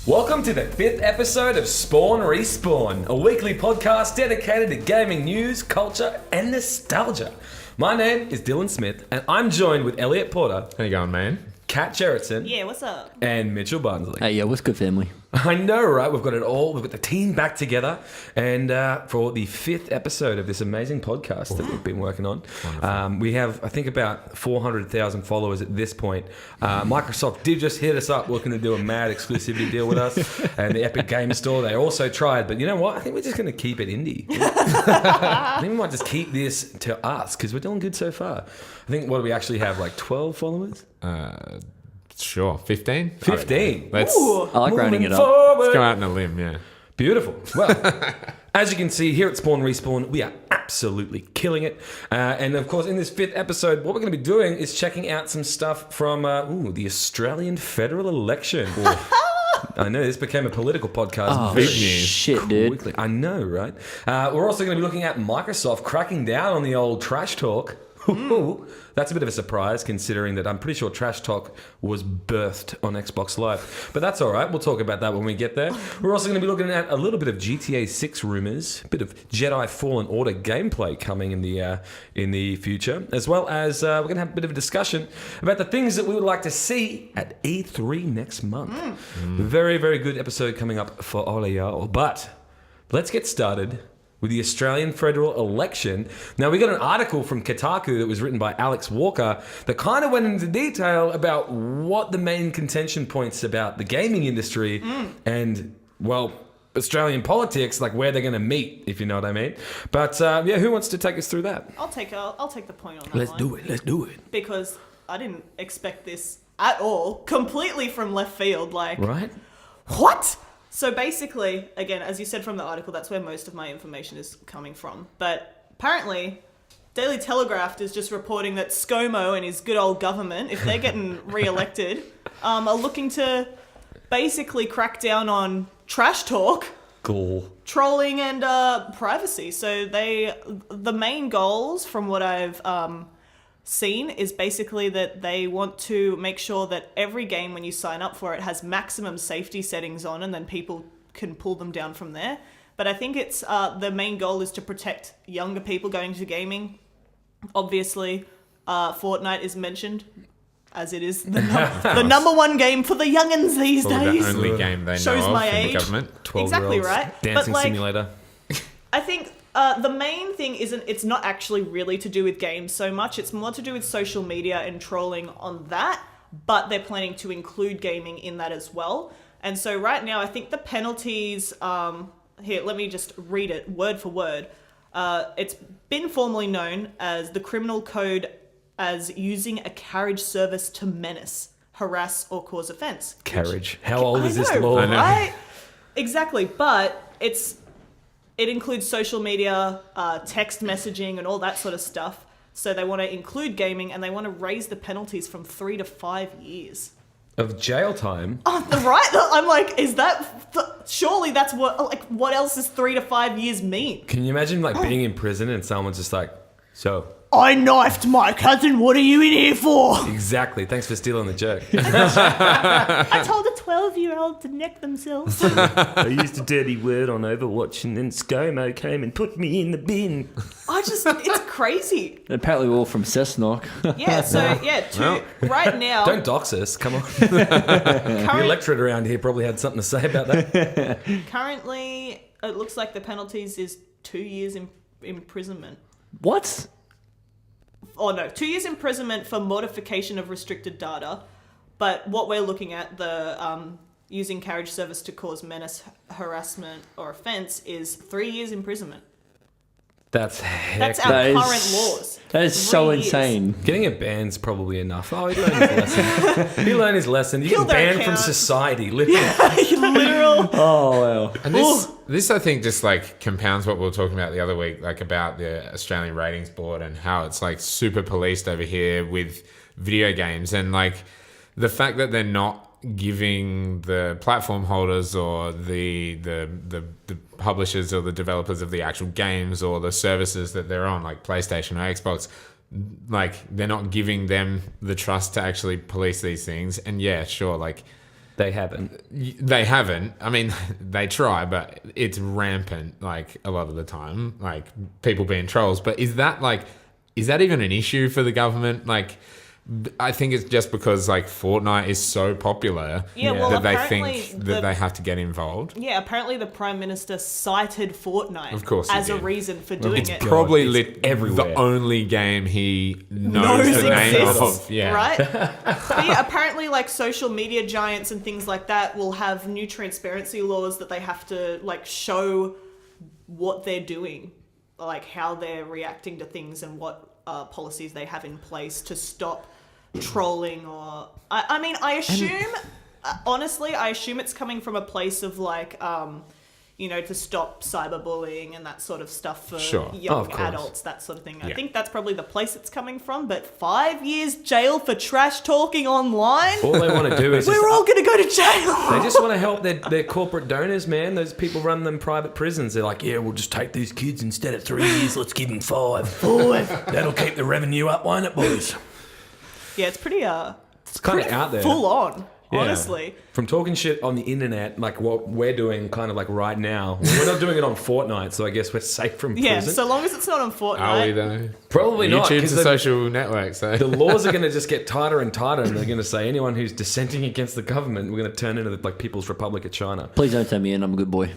Welcome to the 5th episode of Spawn Respawn, a weekly podcast dedicated to gaming news, culture, and nostalgia. My name is Dylan Smith, and I'm joined with Elliot Porter. How you going, man? Kat Gerritsen. Yeah, what's up? And Mitchell Barnsley. Hey, what's good, family? I know, right? We've got it all. We've got the team back together. And for the 5th episode of this amazing podcast that we've been working on, we have, I think, about 400,000 followers at this point. Microsoft did just hit us up looking to do a mad exclusivity deal with us. And the Epic Games Store, they also tried. But you know what? I think we're just going to keep it indie. I think we might just keep this to us because we're doing good so far. I think, what do we actually have, like 12 followers? Sure. 15? 15. Let's I like rounding it up. go out on a limb, yeah. Beautiful. Well, as you can see here at Spawn Respawn, we are absolutely killing it. And of course, in this 5th episode, what we're going to be doing is checking out some stuff from the Australian federal election. I know this became a political podcast. Big news. Shit, dude. Quickly. I know, right? We're also going to be looking at Microsoft cracking down on the old trash talk. That's a bit of a surprise considering that I'm pretty sure Trash Talk was birthed on Xbox Live. But that's all right. We'll talk about that when we get there. We're also going to be looking at a little bit of GTA 6 rumors, a bit of Jedi Fallen Order gameplay coming in the future, as well as we're going to have a bit of a discussion about the things that we would like to see at E3 next month. Very, very good episode coming up for all of y'all. But let's get started with the Australian federal election. Now, we got an article from Kotaku that was written by Alex Walker that kind of went into detail about what the main contention points about the gaming industry and, well, Australian politics, like where they're going to meet, if you know what I mean. But, who wants to take us through that? I'll take the point on that Let's one. do it. Because I didn't expect this at all. Completely from left field. Like, Right? what? So basically, again, as you said from the article, that's where most of my information is coming from. But apparently, Daily Telegraph is just reporting that ScoMo and his good old government, if they're getting re-elected, are looking to basically crack down on trash talk, Cool. trolling, and privacy. So the main goals, from what I've seen, is basically that they want to make sure that every game when you sign up for it has maximum safety settings on, and then people can pull them down from there. But I think it's the main goal is to protect younger people going to gaming. Obviously, Fortnite is mentioned as it is the number one game for the youngins these days. The only game they Shows know of my in age. the government. 12 Exactly right. Dancing But, like, simulator. I think the main thing it's not actually really to do with games so much. It's more to do with social media and trolling on that, but they're planning to include gaming in that as well. And so right now, I think the penalties, here, let me just read it word for word. It's been formerly known as the criminal code as using a carriage service to menace, harass, or cause offense. Carriage. How old is this I know, law? I know. right? Exactly, but it includes social media, text messaging, and all that sort of stuff. So they want to include gaming, and they want to raise the penalties from 3 to 5 years. Of jail time. Oh, right? I'm like, is that... Surely that's what else does 3 to 5 years mean? Can you imagine like being in prison and someone's just like, so... I knifed my cousin, what are you in here for? Exactly. Thanks for stealing the joke. I told a 12-year-old to neck themselves. I used a dirty word on Overwatch and then ScoMo came and put me in the bin. It's crazy. Apparently, we're all from Cessnock. Yeah, so, right now... Don't dox us. Come on. The electorate around here probably had something to say about that. Currently, it looks like the penalties is 2 years imprisonment. What? Oh no, 2 years imprisonment for modification of restricted data. But what we're looking at, the using carriage service to cause menace, harassment, or offence, is 3 years imprisonment. That's That's heck. our That is- current laws. That is 3 so years. insane. Getting a ban's probably enough. Oh, he learned his lesson. He learned his lesson. You Kill get banned don't from count. society. Literally. Literal. Oh, wow. And this I think just like compounds what we were talking about the other week, like about the Australian Ratings Board and how it's like super policed over here with video games, and like the fact that they're not giving the platform holders or the publishers or the developers of the actual games or the services that they're on, like PlayStation or Xbox, like they're not giving them the trust to actually police these things. And yeah, sure, like They haven't. They haven't. I mean, they try, but it's rampant, like, a lot of the time, like, people being trolls. But is that even an issue for the government? Like, I think it's just because, like, Fortnite is so popular that they think that they have to get involved. Yeah, apparently the Prime Minister cited Fortnite Of course he as a did. reason for doing It's it. probably everywhere. the only game he knows the name of. Yeah. Right? But yeah, apparently, like, social media giants and things like that will have new transparency laws that they have to, like, show what they're doing, like, how they're reacting to things and what policies they have in place to stop trolling or... I mean, I assume... honestly, I assume it's coming from a place of, like, to stop cyberbullying and that sort of stuff for young adults, that sort of thing. I think that's probably the place it's coming from, but 5 years jail for trash talking online? All they want to do is We're all going to go to jail! They just want to help their corporate donors, man. Those people run them private prisons. They're like, yeah, we'll just take these kids instead of 3 years. Let's give them 5. That'll keep the revenue up, won't it, boys? Yeah, it's pretty It's kind of out there. full on, Yeah. honestly. From talking shit on the internet, like what we're doing kind of like right now. We're not doing it on Fortnite, so I guess we're safe from prison. Yeah, so long as it's not on Fortnite. Are we, though? Probably not. YouTube's 'Cause a the- social network, so... The laws are going to just get tighter and tighter, and they're going to say anyone who's dissenting against the government, we're going to turn into the People's Republic of China. Please don't turn me in. I'm a good boy.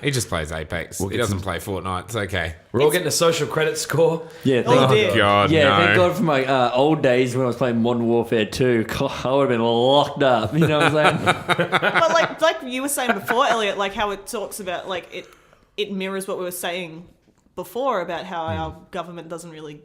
He just plays Apex. We'll He get doesn't some- play Fortnite. It's okay. We're all getting a social credit score. Yeah, Oh, thank dear. God, Yeah, no. thank God for my old days when I was playing Modern Warfare 2. God, I would have been locked up. You know what I'm saying? But like you were saying before, Elliot, like how it talks about, like, it mirrors what we were saying before about how our government doesn't really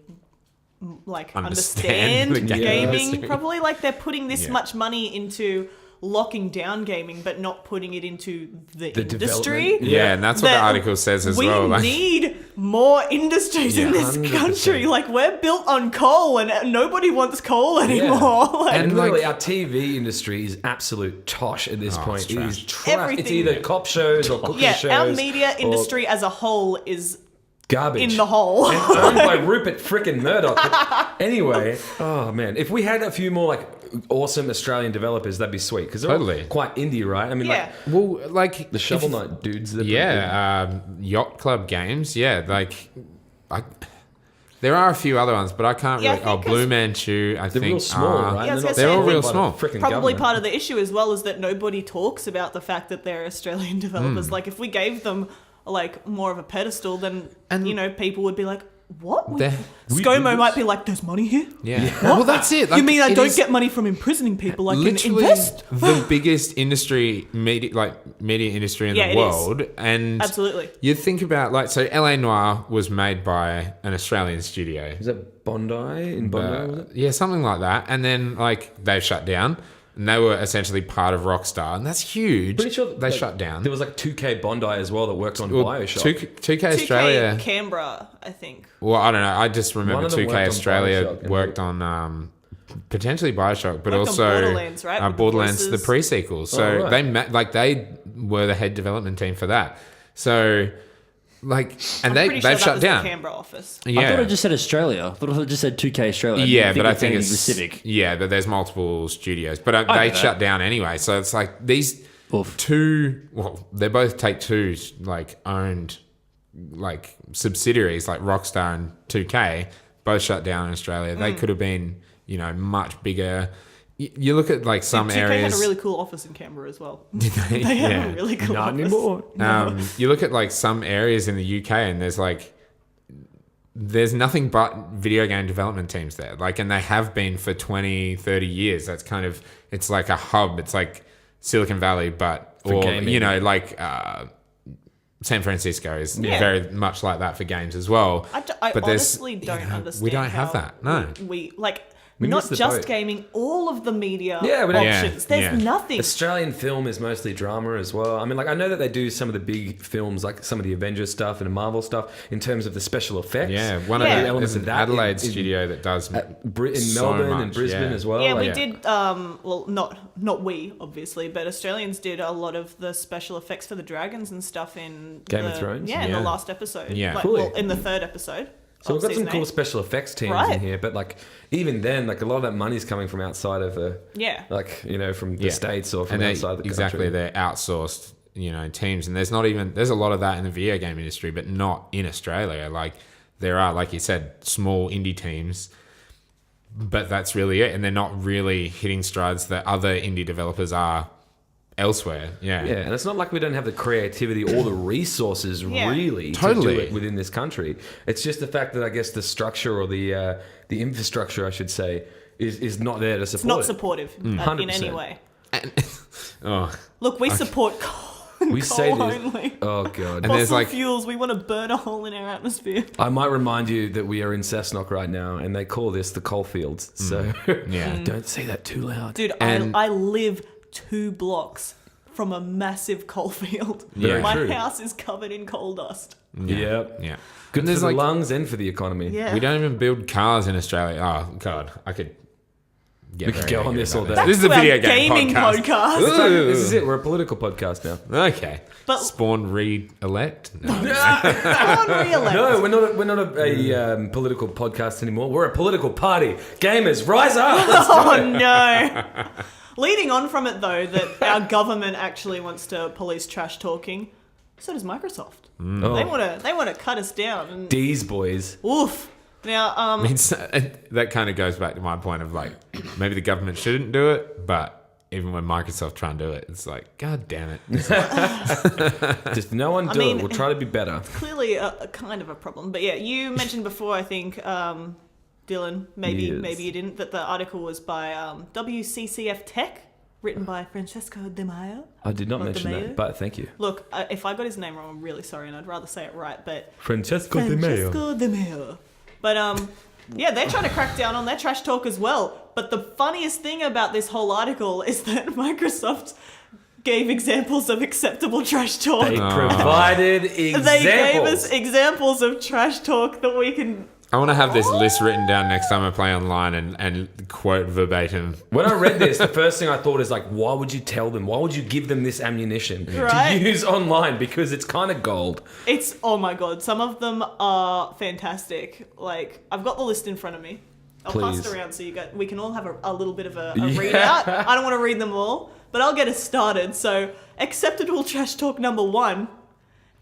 like Understand understand the game gaming. industry. Probably like they're putting this Yeah. much money into locking down gaming, but not putting it into the The industry. development. Yeah, and that's what the That article says as we well. Like, need more industries in this 100%. country. Like, we're built on coal, and nobody wants coal anymore. Like, And literally, like- our TV industry is absolute tosh at this point. it's It trash. is trash. It's Everything. either cop shows or cooking yeah, shows. our media or industry as a whole is garbage in the hole. and owned by Rupert frickin' Murdoch. But anyway, oh man, if we had a few more like awesome Australian developers, that'd be sweet because they're Totally. all quite indie, right? I mean, Yeah. well, like... the Shovel if- Knight dudes. That Yacht Club games. Yeah, like... there are a few other ones, but I can't Yeah, I really... think Blue 'cause Manchu, I they're think... real small, right? Yeah, I was gonna They're not say, they're all I think real by the small. frickin' Probably government. part of the issue as well is that nobody talks about the fact that they're Australian developers. Like, if we gave them like more of a pedestal, then people would be like, "What?" They're- ScoMo might be like, "There's money here." Yeah. Well, that's it. Like, You mean I it don't is get money from imprisoning people? I can literally invest. the biggest media industry in Yeah, the it is. world. And Absolutely. you think about, like, so LA Noire was made by an Australian studio. Is that Bondi in Bondi? Was it? Yeah, something like that. And then, like, they shut down. And they were essentially part of Rockstar. And that's huge. Pretty sure they like, shut down. There was like 2K Bondi as well that worked on Well, Bioshock. 2K Australia. 2K Canberra, I think. Well, I don't know. I just One remember of them 2K worked on Australia Bioshock and worked on potentially Bioshock, but Worked on also Borderlands, right? With the Borderlands, the voices. pre-sequel. So Oh, right. they were the head development team for that. So, like, and I'm pretty sure they've that shut was down. the Canberra office. I thought Yeah, it just said Australia. I thought it just said 2K Australia. yeah, but I think it's it's specific. Yeah, but there's multiple studios, but I they get shut down anyway. So it's like these Oof. two. Well, they're both Take-Two's like owned like subsidiaries, like Rockstar and 2K, both shut down in Australia. They could have been, much bigger. You look at like some 2K areas. had a really cool office in Canberra as well. Did they? They had Yeah. a really cool Not office. anymore. You look at like some areas in the UK and there's nothing but video game development teams there. Like, and they have been for 20, 30 years. That's kind of, it's like a hub. It's like Silicon Valley, but, For or, gaming. San Francisco is Yeah. very much like that for games as well. I But there's- honestly don't understand. we don't have how that. No. we We not missed the just boat. gaming, all of the media Yeah, we don't- options. Yeah, There's yeah. nothing. Australian film is mostly drama as well. I mean, like, I know that they do some of the big films, like some of the Avengers stuff and the Marvel stuff, in terms of the special effects. Yeah, one Yeah. of the Elements elements of of that Adelaide in- studio that does In so Melbourne much, and Brisbane yeah. as well. Yeah, like- we did. Well, not we obviously, but Australians did a lot of the special effects for the dragons and stuff in Game of Thrones? Yeah, in Yeah. the last episode. Yeah. like, Cool. well, in the third episode. So we've got some Season cool 8. special effects teams in Right. here, but like even then, like a lot of that money's coming from outside of Yeah. like from the States or from and outside the exactly, country. they're outsourced, teams, and there's a lot of that in the video game industry, but not in Australia. Like there are, like you said, small indie teams, but that's really it, and they're not really hitting strides that other indie developers are elsewhere. Yeah, And it's not like we don't have the creativity or the resources Yeah. really to Totally. do it within this country. It's just the fact that I guess the structure or the infrastructure, I should say, is not there to support It's not it. supportive in 100%. any way. Oh, Look, we support coal, We say this. only. Oh god. And there's Fossil like- fuels, we want to burn a hole in our atmosphere. I might remind you that we are in Cessnock right now, and they call this the coal fields. So yeah. don't say that too loud. Dude, And- I live 2 blocks from a massive coal field. Very My true. house is covered in coal dust. Yep. Yeah. Good And for there's the like lungs and for the economy. Yeah. we don't even build cars in Australia. Oh god, I could. We could go on this all day. Back This is a to our video game gaming podcast. Ooh. This is it. We're a political podcast now. Okay. But- Spawn re-elect? No. Come on, re-elect. No, we're not a political podcast anymore. We're a political party. Gamers, rise up! Let's do Oh it. no. Leading on from it though, that our government actually wants to police trash talking. So does Microsoft. Oh, They want to cut us down. And, D's boys. oof. Now, I mean, that kind of goes back to my point of like, maybe the government shouldn't do it, but even when Microsoft try and do it, it's like, god damn it. Just no one do mean- it. We'll try to be better. clearly a kind of a problem. But yeah, you mentioned before, I think, Dylan, maybe Yes. you didn't, that the article was by WCCF Tech, written by Francesco De Maio. I did not Not the mention mayor? that, but thank you. Look, if I got his name wrong, I'm really sorry, and I'd rather say it right, but Francesco De Mayo. Francesco De Maio. But yeah, they're trying to crack down on their trash talk as well. But the funniest thing about this whole article is that Microsoft gave examples of acceptable trash talk. They provided examples. They gave us examples of trash talk that we can. I want to have this list written down next time I play online and quote verbatim. When I read this, the first thing I thought is like, why would you tell them? Why would you give them this ammunition Right. to use online? Because it's kind of gold. It's, oh my god, some of them are fantastic. Like, I've got the list in front of me. I'll pass Please. it around so we can all have a little bit of a Yeah. readout. I don't want to read them all, but I'll get us started. So, acceptable trash talk number 1.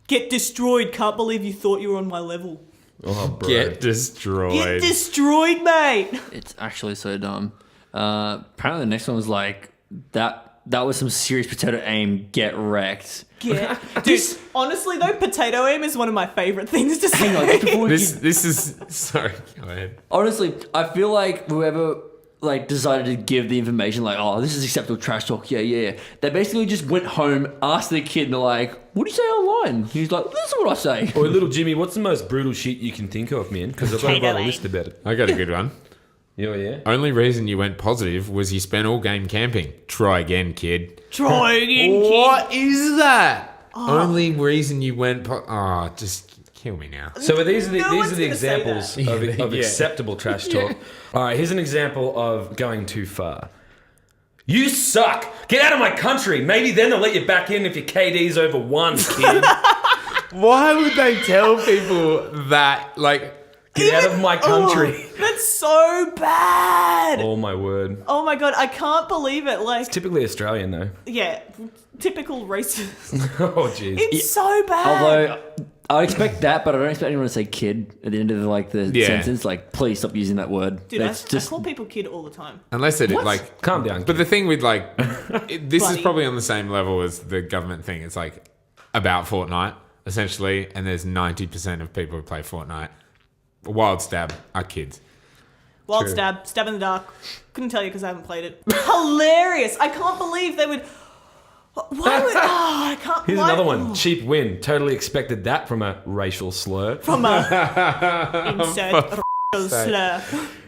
Get destroyed. Can't believe you thought you were on my level. Oh, bro. Get destroyed. Get destroyed, mate. It's actually so dumb. Apparently, the next one was like that. That was some serious potato aim. Get wrecked. Dude, honestly though, potato aim is one of my favorite things to say. Hang on, just before we keep- This is sorry. Go ahead. honestly, I feel like whoever like decided to give the information, like, oh, this is acceptable trash talk. Yeah. They basically just went home, asked the kid, and they're like, what do you say online? He's like, this is what I say. Or little Jimmy, what's the most brutal shit you can think of, man? Because I've got to write a list about it. I got a good one. Yeah. Only reason you went positive was you spent all game camping. Try again, kid. Try again, kid. What is that? Only reason you went just kill me now. So these are the, No these one's are the gonna say examples that. of Yeah. acceptable trash talk. All right, here's an example of going too far. You suck. Get out of my country. Maybe then they'll let you back in if your KD's over 1, kid. Why would they tell people that? Like, Get out of my country. Oh, that's so bad. Oh my word. Oh my god, I can't believe it. Like, Typically Australian though. yeah, typical racist. Oh jeez. It's so bad. Although I expect that, but I don't expect anyone to say kid at the end of like the Yeah. sentence. Like, please stop using that word. Dude, I That's just call people kid all the time. unless it like. Calm down. But the thing with like, this is Buddy. probably on the same level as the government thing. It's like about Fortnite essentially, and there's 90% of people who play Fortnite. Wild Stab are kids. Wild True. stab in the dark. Couldn't tell you because I haven't played it. Hilarious. I can't believe they would. Why would. I can't. Here's why- another one. Cheap win. Totally expected that from a racial slur. From a. Insert slur.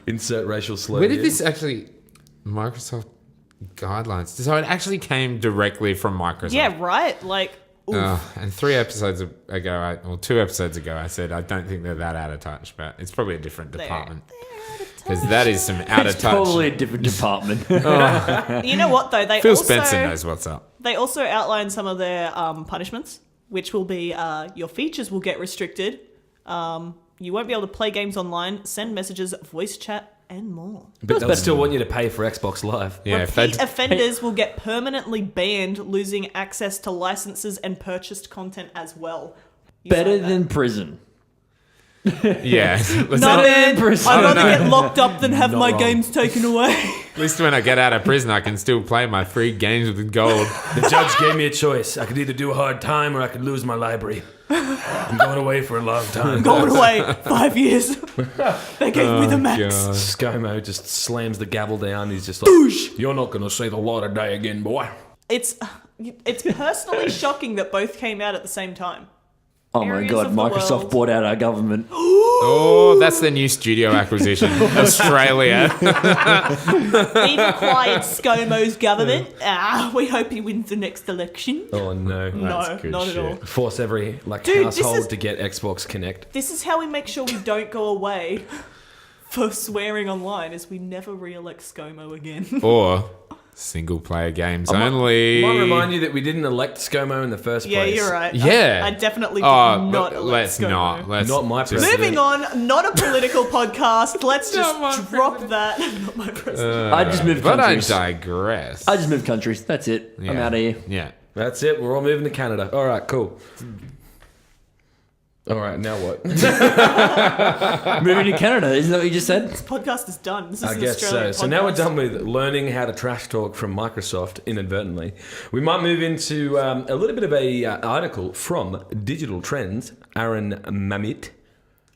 Insert racial slur. Where did here. this actually? Microsoft guidelines. So it actually came directly from Microsoft. Yeah, right? Like. Oof. And 2 episodes ago, I said I don't think they're that out of touch, but it's probably a different department because that is some out it's of touch. probably a different department. You know what though? They Phil also, Spencer knows what's up. They also outline some of their punishments, which will be your features will get restricted. You won't be able to play games online, send messages, voice chat, and more. But they'll still want you to pay for Xbox Live. Yeah, Repeat offenders will get permanently banned, losing access to licenses and purchased content as well. You Better sign that. than prison. yeah. No, Let's man. prison. I'd I don't rather know. get locked up than have Not my wrong. games taken away. At least when I get out of prison, I can still play my free games with gold. The judge gave me a choice. I could either do a hard time or I could lose my library. I'm going away for a long time. Going away 5 years. They gave me the max. God. ScoMo just slams the gavel down. He's just like, you're not going to say the law today again, boy. It's personally shocking that both came out at the same time. Oh my Areas god, of the Microsoft world. bought out our government. Oh, that's the new studio acquisition. Australia. We've acquired ScoMo's government. We hope he wins the next election. Oh, no. No, That's good not shit. at all. Force every Dude, this household is- to get Xbox Connect. This is how we make sure we don't go away for swearing online, is we never re-elect ScoMo again. Or single player games only. Might remind you that we didn't elect ScoMo in the first Yeah, place. you're right. Yeah. I definitely did Oh, not elect let's ScoMo. not. Let's Not my just- president. Moving on, not a political podcast. Let's Not my just drop that. Not my president. I just moved But I countries. digress. I just moved countries. That's it. I'm Yeah. out of here. Yeah. That's it. We're all moving to Canada. All right, cool. All right, now what? Moving to Canada. Isn't that what you just said? This podcast is done. This is I an guess so. Australian So now we're podcast. done with learning how to trash talk from Microsoft inadvertently. We might move into a little bit of a article from Digital Trends. Aaron Mamit.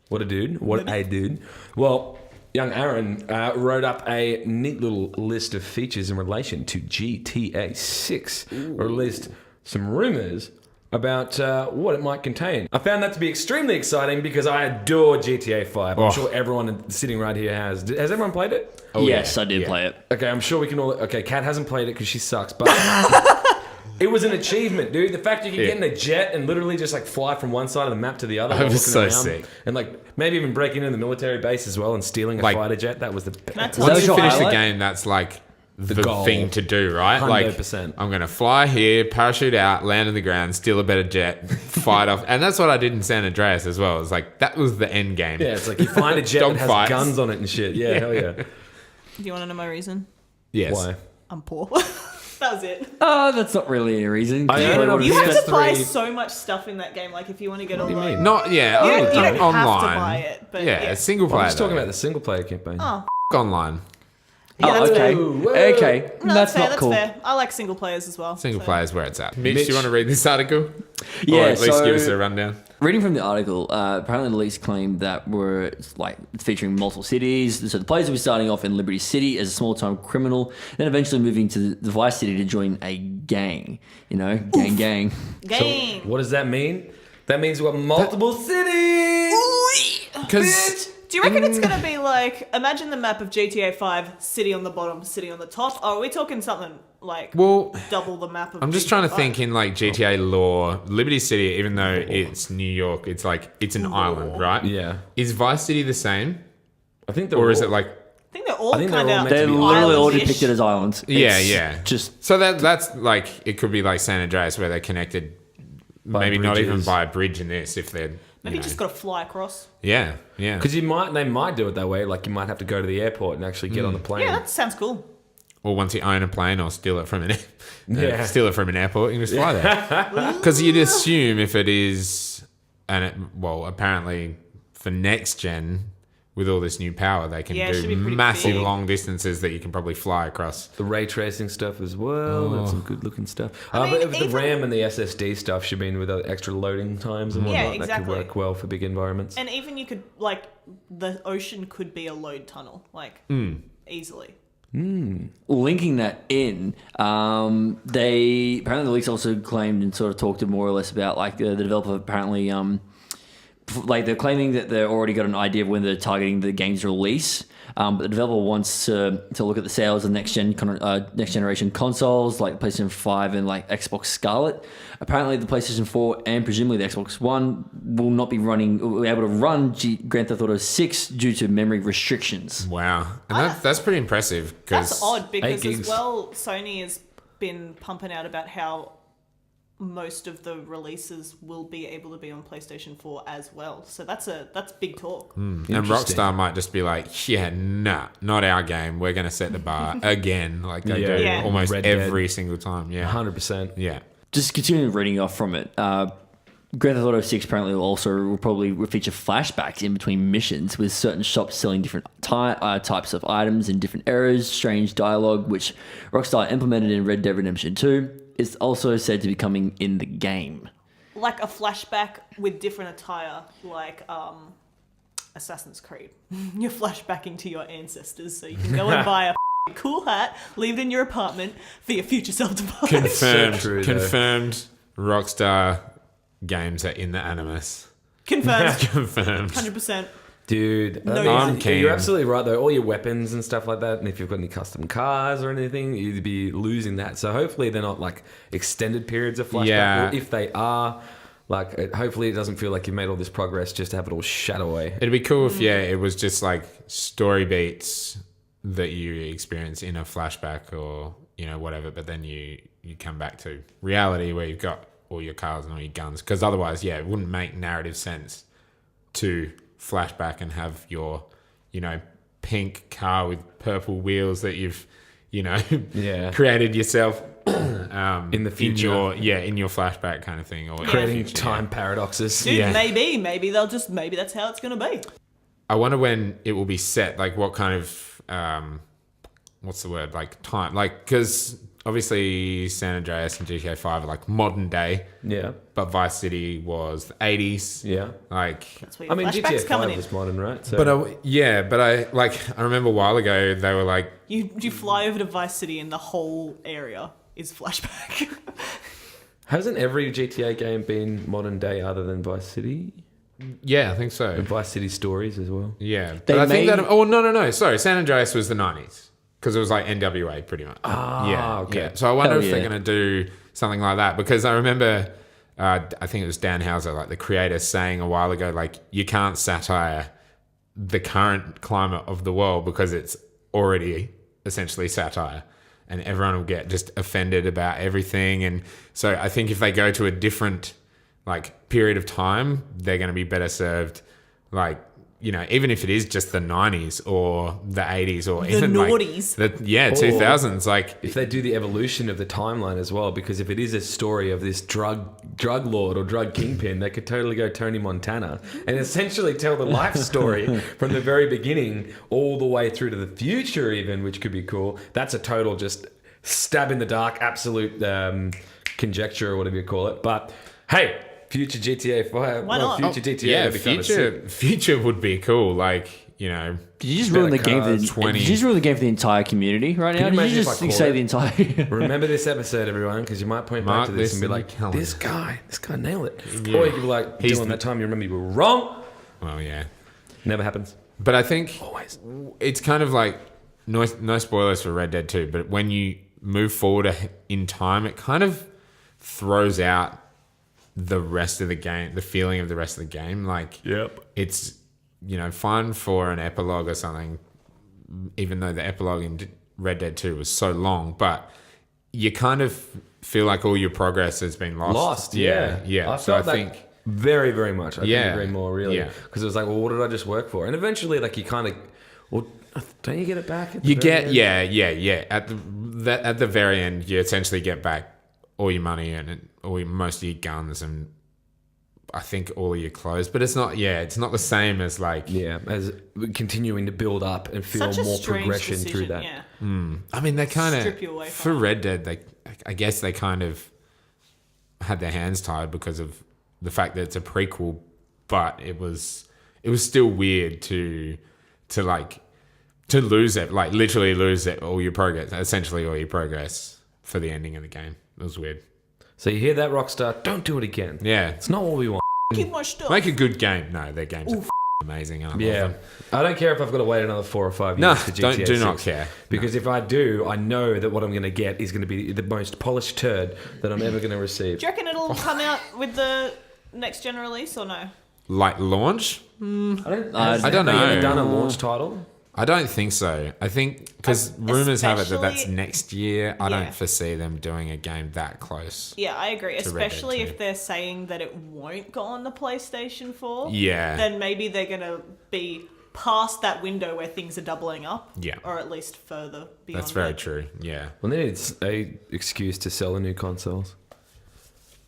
What a dude. What a dude. Well, young Aaron wrote up a neat little list of features in relation to GTA 6, or at least some rumors about what it might contain. I found that to be extremely exciting because I adore GTA 5. I'm Oh. sure everyone sitting right here has. Has everyone played it? Oh, yes, yeah. I did Yeah. play it. Okay, I'm sure we can all... Okay, Kat hasn't played it because she sucks, but... It was an achievement, dude. The fact you could get in a jet and literally just like fly from one side of the map to the other. That while was looking so around. sick. And like maybe even breaking into the military base as well and stealing a Like- fighter jet. That was the best. That's Once was you your finish the highlight? game, that's like the goal. thing to do, right? Like, 100%. I'm going to fly here, parachute out, land on the ground, steal a better jet, fight off. And that's what I did in San Andreas as well. It's like, that was the end game. Yeah, it's like you find a jet that has Dogfights. guns on it and shit. Yeah, hell yeah. Do you want to know my reason? Yes. Why? I'm poor. That was it. That's not really a reason. I You own wanna a You spend- have to buy PS3. so much stuff in that game. Like if you want to get all do you the... mean? Not, yeah. You I don't have to online. buy it, but yeah, yeah. single player. I'm just talking though. about the single player campaign. Oh, online. yeah, Oh, that's okay. fair. Whoa. Okay. No, that's not that's cool. fair. I like single players as well. Single so. player is where it's at. Mitch, Mitch. do you want to read this article? Yeah, Or at least so- give us a rundown. Reading from the article, apparently the leaks claim that we're like featuring multiple cities. So the players will be starting off in Liberty City as a small-time criminal, then eventually moving to the Vice City to join a gang. You know, gang. Game. What does that mean? That means we've got multiple cities. Because Do you reckon it's going to be like, imagine the map of GTA 5, city on the bottom, city on the top? Or are we talking something like well, double the map of I'm just GTA trying to 5? think in like GTA lore, Liberty City, even though it's New York, it's like it's an island, right? Yeah. Is Vice City the same, I think they're or is all- it like? I think they're all I think they're kind all of... meant to They're be literally all islands-ish. depicted as islands. Yeah, It's yeah. Just So that's like it could be like San Andreas where they're connected, maybe not even bridges. by a bridge in this if they're. Maybe you you know. just got to fly across. Yeah, yeah. Because they might do it that way. Like you might have to go to the airport and actually get on the plane. Yeah, that sounds cool. Or once you own a plane or steal it from Yeah. steal it from an airport, you can just fly there. Because you'd assume if it is, apparently for next gen, with all this new power, they can Yeah, it should be do pretty massive big. long distances that you can probably fly across. The ray tracing stuff as well. That's some good looking stuff. I But mean, the even- RAM and the SSD stuff should be in with the extra loading times and Yeah, whatnot. That exactly. could work well for big environments. And even you could, like, the ocean could be a load tunnel, like, easily. linking that in, they apparently the leaks also claimed and sort of talked more or less about like the developer apparently like they're claiming that they're already got an idea of when they're targeting the game's release. But the developer wants to look at the sales of next generation consoles like PlayStation 5 and like Xbox Scarlet. Apparently, the PlayStation 4 and presumably the Xbox One will not be able to run Grand Theft Auto 6 due to memory restrictions. Wow, and that's pretty impressive. That's odd because 8 gigs. as well, Sony has been pumping out about how most of the releases will be able to be on PlayStation 4 as well. So that's big talk. And Interesting. Rockstar might just be like, yeah, nah, not our game. We're going to set the bar again, like they do Yeah. almost Red Dead. every single time. Yeah. 100%. Yeah. Just continuing reading off from it. Grand Theft Auto 6 apparently will probably feature flashbacks in between missions, with certain shops selling different types of items in different eras. Strange dialogue, which Rockstar implemented in Red Dead Redemption 2, is also said to be coming in the game. Like a flashback with different attire, like Assassin's Creed. You're flashbacking to your ancestors, so you can go and buy a cool hat, leave it in your apartment for your future self-demise. Confirmed. So true, though. Confirmed. Rockstar games are in the Animus. Confirmed. Confirmed. 100%. Dude, No, I'm keen. you're absolutely right though. All your weapons and stuff like that, and if you've got any custom cars or anything, you'd be losing that. So hopefully they're not like extended periods of flashback. Yeah. Or if they are, like hopefully it doesn't feel like you've made all this progress just to have it all shut away. It'd be cool if, it was just like story beats that you experience in a flashback or, whatever, but then you come back to reality where you've got all your cars and all your guns. Because otherwise, it wouldn't make narrative sense to flashback and have your, pink car with purple wheels that you've, created yourself In the future. in your flashback kind of thing, or in the Creating future, time paradoxes. Dude, Yeah. maybe that's how it's gonna be. I wonder when it will be set. Like, what kind of what's the word? Like time? Like, because obviously San Andreas and GTA 5 are like modern day, Yeah. but Vice City was the 80s. Yeah. Like, That's where I your mean, flashbacks GTA coming 5 in. was modern, right? So, but I remember a while ago they were like, You fly over to Vice City and the whole area is flashback. hasn't every GTA game been modern day other than Vice City? yeah, I think so. And Vice City Stories as well. Yeah, They but I think made- that. Oh no! Sorry, San Andreas was the 90s because it was like NWA pretty much. Okay. Yeah. So I wonder Hell if they're yeah. going to do something like that because I remember, I think it was Dan Houser, like the creator, saying a while ago, like you can't satire the current climate of the world because it's already essentially satire. And everyone will get just offended about everything. And so I think if they go to a different like period of time, they're going to be better served. Like, even if it is just the 90s or the 80s or The even noughties. like the 2000s, like If they do the evolution of the timeline as well, because if it is a story of this drug lord or drug kingpin, they could totally go Tony Montana and essentially tell the life story from the very beginning all the way through to the future even, which could be cool. That's a total just stab in the dark, absolute conjecture or whatever you call it. But hey, future GTA 5. Why not? Future GTA yeah, would be kinda sick. future would be cool. Like, Did you just ruin the Better game for cars, the 20. Did you just ruin the game for the entire community right now? you Did imagine you if I just called say it? the entire? Remember this episode, everyone, because you might point Mark back to this and be this in like, your calendar. this guy nailed it. Yeah. Or you could be like, He's Dylan, the- that time you remember you were wrong. well, yeah. Never happens. But I think Always. it's kind of like no spoilers for Red Dead 2, but when you move forward in time, it kind of throws out the rest of the game, the feeling of the rest of the game. Like, Yep. it's, fine for an epilogue or something, even though the epilogue in Red Dead 2 was so long, but you kind of feel like all your progress has been lost. Yeah. Yeah. I So I felt that think, very, very much. I Yeah. couldn't agree more, really. Yeah. Because it was like, well, what did I just work for? And eventually, like, you kind of, well, don't you get it back? At the you very get, end? yeah. At the very end, you essentially get back all your money and most of your guns and I think all of your clothes, but it's not the same as like, Yeah, as continuing to build up and feel Such a more strange progression decision, through that. yeah. I mean, they kind Strip you away of, from for it. Red Dead, I guess they kind of had their hands tied because of the fact that it's a prequel, but it was still weird to lose it, like literally lose it, essentially all your progress for the ending of the game. It was weird. So you hear that, Rockstar? Don't do it again. Yeah. It's not what we want. Keep my stuff. Make a good game. No, their games are amazing. And I love Yeah. them. I don't care if I've got to wait another 4 or 5 years No, for GTA do not 6. care. Because if I do, I know that what I'm going to get is going to be the most polished turd that I'm ever going to receive. Do you reckon it'll come out with the next gen release or no? Like launch? I don't I don't have they ever know. done a launch title? I don't think so. I think because rumors have it that that's Especially- next year. I Yeah. don't foresee them doing a game that close. Yeah, I agree. Red Dead Especially 2. if they're saying that it won't go on the PlayStation 4. Yeah. Then maybe they're going to be past that window where things are doubling up. Yeah. Or at least further beyond That's very that. true. Yeah. Well, they need a excuse to sell the new consoles.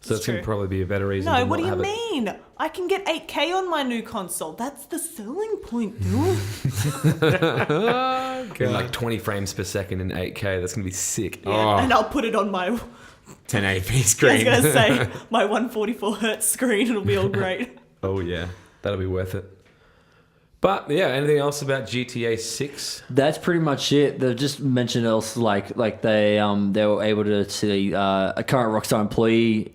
So it's going to true. probably be a better reason. No, to what do not you have it. mean? I can get 8K on my new console. That's the selling point, dude. In like 20 frames per second in 8K. That's going to be sick. Yeah, Oh. and I'll put it on my... 1080p I was screen. going to say, my 144 hertz screen. It'll be all great. Oh, yeah. That'll be worth it. But, yeah, anything else about GTA 6? That's pretty much it. They've just mentioned else like they were able to see a current Rockstar employee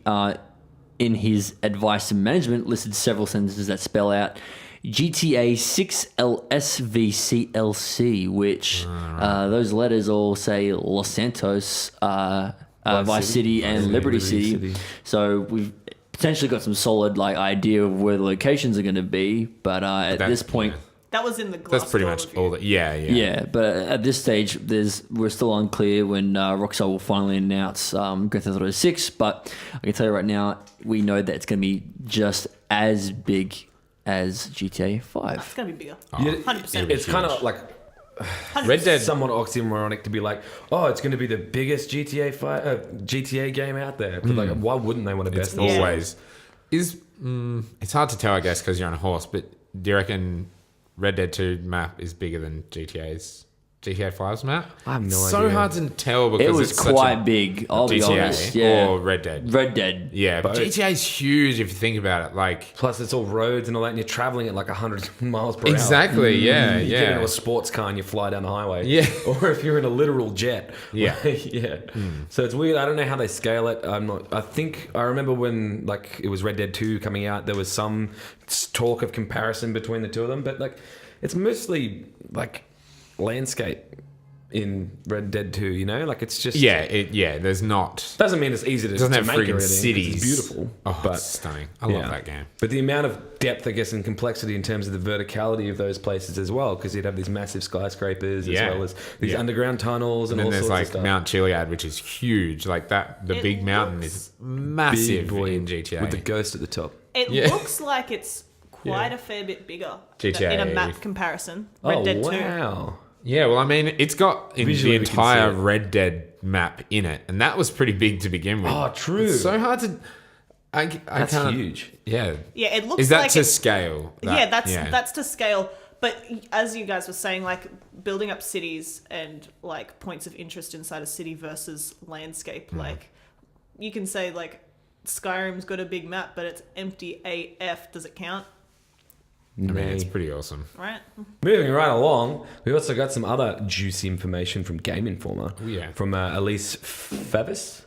in his advice and management listed several sentences that spell out GTA 6 LSVCLC, which those letters all say Los Santos, Vice City, and Liberty City. So we've potentially got some solid like idea of where the locations are going to be, but at this point. Yeah. That was in the Glassdoor That's pretty much review. all that. Yeah. Yeah, but at this stage, we're still unclear when Rockstar will finally announce Grand Theft Auto 6. But I can tell you right now, we know that it's going to be just as big as GTA 5. It's going to be bigger. Yeah, 100%. It's kind of like Red Dead. somewhat oxymoronic to be like, oh, it's going to be the biggest GTA game out there. But like, why wouldn't they want to best? It's it? always it's hard to tell, I guess, because you're on a horse. But do you reckon Red Dead 2 map is bigger than GTA 5's map? I have no So idea. hard to tell because It was it's such quite a big, I'll be GTA honest. Yeah. or Red Dead. Red Dead. Yeah, but Both. GTA is huge if you think about it. Like Plus, it's all roads and all that, and you're traveling at like 100 miles per hour. exactly, yeah, You get into yeah. a sports car and you fly down the highway. Yeah. Or if you're in a literal jet. Yeah. Yeah. So it's weird. I don't know how they scale it. I remember when like it was Red Dead 2 coming out, there was some talk of comparison between the two of them, but like it's mostly like landscape in Red Dead 2, you know? Like it's just There's not. doesn't mean it's easy to, Doesn't to have make or friggin' anything, 'cause cities. It's beautiful. Oh, but it's stunning. I love that game. But the amount of depth, I guess, and complexity in terms of the verticality of those places as well, because you'd have these massive skyscrapers as Yeah. well as these Yeah. underground tunnels and And all then there's sorts like of stuff. Mount Chiliad, which is huge. Like that, the It big mountain looks is massive Big boy in GTA. with the ghost at the top. It Yeah. looks like it's quite Yeah. a fair bit bigger GTA. in a map comparison. Red Dead 2. wow. Yeah, well, I mean, it's got Visually the we can entire see it. Red Dead map in it, and that was pretty big to begin with. Oh, true. It's so hard to. I That's can't. huge. Yeah. Yeah, it looks Is that like to it's- scale? That's to scale. But as you guys were saying, like building up cities and like points of interest inside a city versus landscape, like you can say like Skyrim's got a big map, but it's empty AF. Does it count? I mean, it's Nay. pretty awesome. Right? Moving right along, we've also got some other juicy information from Game Informer. Oh, yeah. From Elise Favis.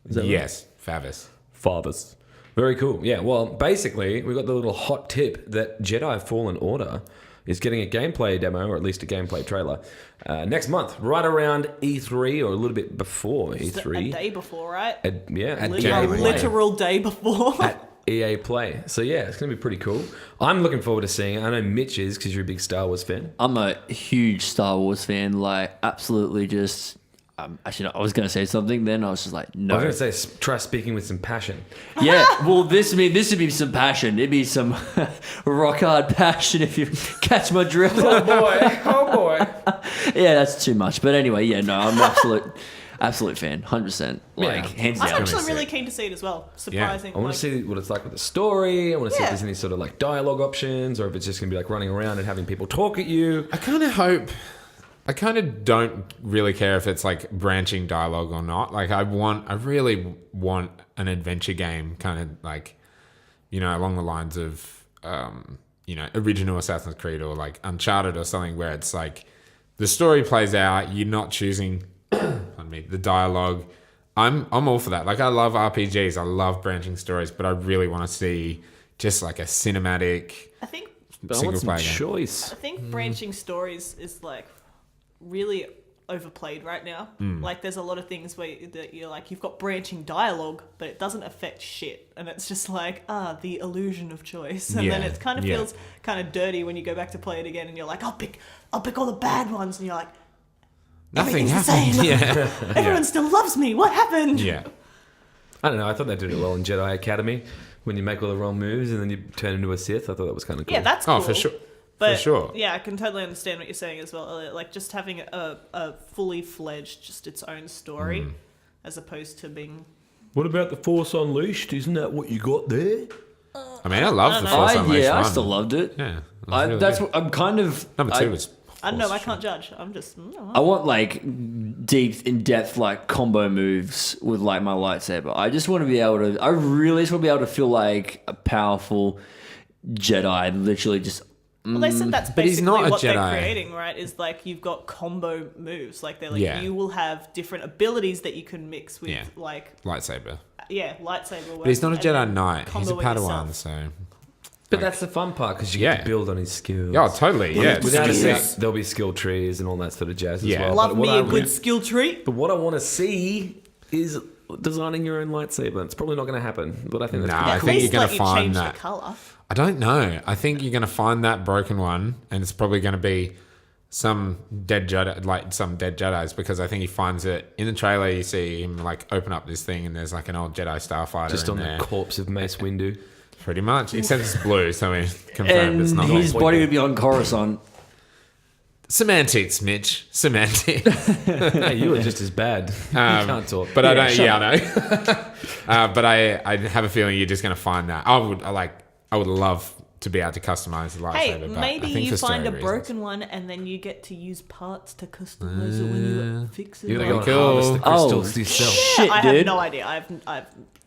Is that right? Yes, Favis. Fathers. Very cool. Yeah, well, basically, we got the little hot tip that Jedi Fallen Order is getting a gameplay demo, or at least a gameplay trailer, next month, right around E3 or a little bit before E3. A day before, right? At A January. literal day before. at EA Play. So yeah, it's going to be pretty cool. I'm looking forward to seeing it. I know Mitch is because you're a big Star Wars fan. I'm a huge Star Wars fan. Like, absolutely just... actually, no, I was going to say something then. I was just like, no. I was going to say, try speaking with some passion. Yeah, well, this would be some passion. It'd be some rock hard passion if you catch my drift. Oh boy. Yeah, that's too much. But anyway, yeah, no, I'm absolute fan, 100%. Like, Yeah. hands I'm down. actually sick. really keen to see it as well. Surprising. I want like- to see what it's like with the story. I want to see if Yeah. there's any sort of like dialogue options or if it's just going to be like running around and having people talk at you. I kind of don't really care if it's like branching dialogue or not. Like I really want an adventure game kind of like, along the lines of, original Assassin's Creed or like Uncharted or something where it's like the story plays out, you're not choosing the dialogue. I'm all for that. Like I love RPGs. I love branching stories, but I really want to see just like a cinematic I think But I want single some player game. choice. I think branching stories is like really overplayed right now. Like there's a lot of things that you're like, you've got branching dialogue, but it doesn't affect shit, and it's just like the illusion of choice, and then it kind of feels kind of dirty when you go back to play it again, and you're like, I'll pick all the bad ones, and you're like, Nothing everything's the happened. same. Yeah. Everyone still loves me. What happened? Yeah. I don't know. I thought they did it well in Jedi Academy when you make all the wrong moves and then you turn into a Sith. I thought that was kind of cool. Yeah, that's cool. Oh, for sure. But, For sure. Yeah, I can totally understand what you're saying as well, Elliot. Like, just having a fully fledged, just its own story, as opposed to being... What about the Force Unleashed? Isn't that what you got there? I mean, I love the Force Unleashed I one. still loved it. Yeah. That's what I'm kind of... Number 2 was... I don't know, I can't judge. I'm just... I want like deep, in-depth like combo moves with like my lightsaber. I just want to be able to. I really just want to be able to feel like a powerful Jedi. Literally, just. Well, they said that's But he's basically not a what they're Jedi. creating, right? Is like you've got combo moves. Like they're like Yeah. you will have different abilities that you can mix with, Yeah. like Lightsaber. lightsaber. But he's not a and then Jedi Knight. He's a combo it Padawan, yourself. so... But that's the fun part because you get to build on his skills. Yeah, totally. Yeah. Without a it's- doubt, there'll be skill trees and all that sort of jazz Yeah. as well. Love But what me a I- good skill tree. But what I want to see is designing your own lightsaber. It's probably not going to happen, but I think that's Nah, pretty I At think least you're gonna let you find change that. the color. I don't know. I think you're going to find that broken one, and it's probably going to be some dead Jedi, like some dead Jedis, because I think he finds it in the trailer. You see him like open up this thing, and there's like an old Jedi starfighter just in on there. the corpse of Mace Windu. Pretty much, except it's blue, so we confirmed And it's not. his point body there. would be on Coruscant. Semantics, Mitch. Semantics. Hey, you were just as bad. You can't talk. But I don't. shut Yeah, I know. But I have a feeling you're just going to find that. I would love to be able to customize the lightsaber. Hey, but I maybe think you for find a story broken one and then you get to use parts to customize it when you fix it. You're Like, going to cool. harvest the crystals yourself. Shit, I dude. have no idea.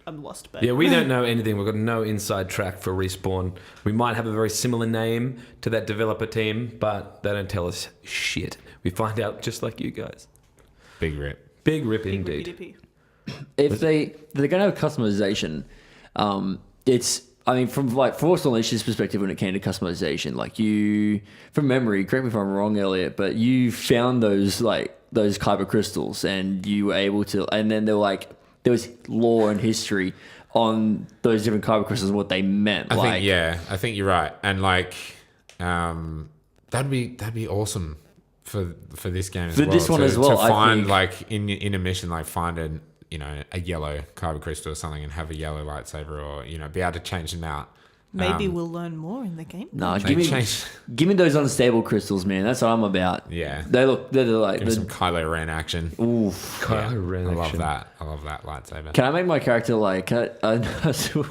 I'm lost, but Yeah, we don't know anything. We've got no inside track for Respawn. We might have a very similar name to that developer team, but they don't tell us shit. We find out just like you guys. Big rip. Big rip indeed. PDP. If they're gonna have customization, it's I mean from like Force Unleashed's perspective when it came to customization, like you from memory, correct me if I'm wrong, Elliot, but you found those kyber crystals and you were able to, and then there was lore and history on those different kyber crystals and what they meant. I think you're right, and like that'd be awesome for this game as For well. this one to, as well, to I find think. like in a mission, like find a yellow kyber crystal or something and have a yellow lightsaber, or be able to change them out. Maybe we'll learn more in the game. Nah, They give me those unstable crystals, man. That's what I'm about. Yeah. they're like Give me some Kylo Ren action. oof. Kylo Ren I love action. that. I love that lightsaber. Can I make my character like? I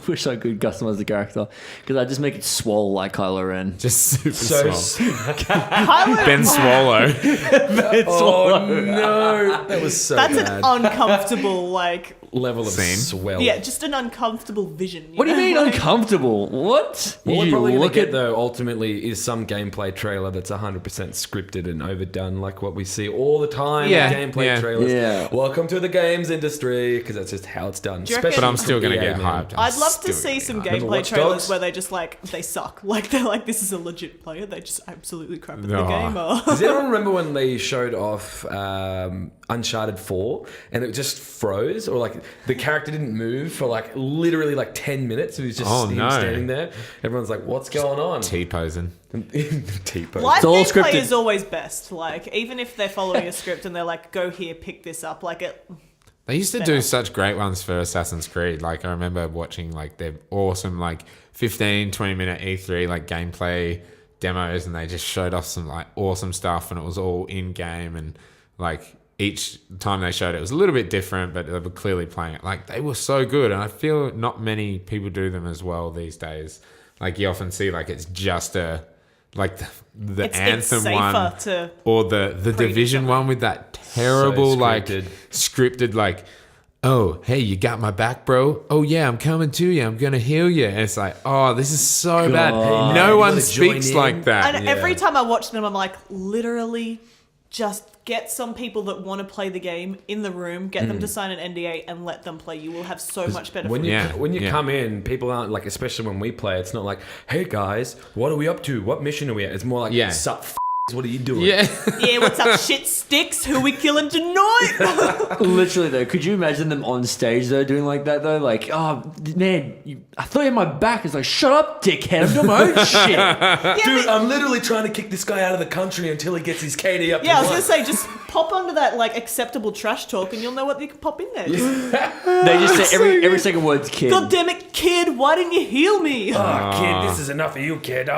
wish I could customize the character because I just make it swole like Kylo Ren. Just super So small. Kylo, Ben Swallow. oh no, that was so that's bad. an uncomfortable Level of Scene. swell. yeah, just an uncomfortable vision. What do you mean Like, uncomfortable? What? What we're You probably going look to get at though ultimately is some gameplay trailer that's 100% scripted and overdone, like what we see all the time. Yeah, in gameplay yeah. trailers. Yeah. Welcome to the games industry, because that's just how it's done. Do you reckon- But I'm still going to EA, get man. hyped. I'm I'd love to still see gonna some get hyped. Remember gameplay Watch trailers Dogs? where they just they suck. Like they're like, this is a legit player. They just absolutely crap at the No. game. Or Does anyone remember when they showed off Uncharted 4 and it just froze, or like the character didn't move for like literally like 10 minutes? It was just Oh, him no. standing there. Everyone's like, "What's going on?" T-posing. T-pose. live all gameplay scripted. is always best. Like even if they're following a script and they're like, go here, pick this up. Like it. They used to do such great ones for Assassin's Creed. Like I remember watching like their awesome like 15, 20 minute E3 like gameplay demos, and they just showed off some like awesome stuff, and it was all in game, and like each time they showed it was a little bit different, but they were clearly playing it. Like they were so good, and I feel not many people do them as well these days. Like you often see like it's just the It's Anthem safer one to. or the Division one with that terrible like scripted. scripted like, oh hey, you got my back, bro. Oh yeah, I'm coming to you. I'm gonna heal you. And it's like, oh, this is so bad. God. No You one wanna speaks join in? like that. And every time I watch them, I'm like, literally, just get some people that want to play the game in the room, get them to sign an NDA, and let them play. You will have so much better. When fun. you Yeah, when you yeah. come in, people aren't like, especially when we play, it's not like, "Hey guys, what are we up to? What mission are we at?" It's more like, Yeah. "Sup, what are you doing? Yeah. Yeah, what's up, shit sticks? Who we killing tonight? Literally though, could you imagine them on stage though doing like that though? Like, oh man, I thought you had my back. It's like, shut up, dickhead. I'm doing my own shit. Dude, I'm literally trying to kick this guy out of the country until he gets his KD up. Yeah, to I was one. gonna say, just pop onto that like acceptable trash talk, and you'll know what you can pop in there. They just say every second word's kid. God damn it, kid! Why didn't you heal me? Oh, kid, this is enough of you, kid.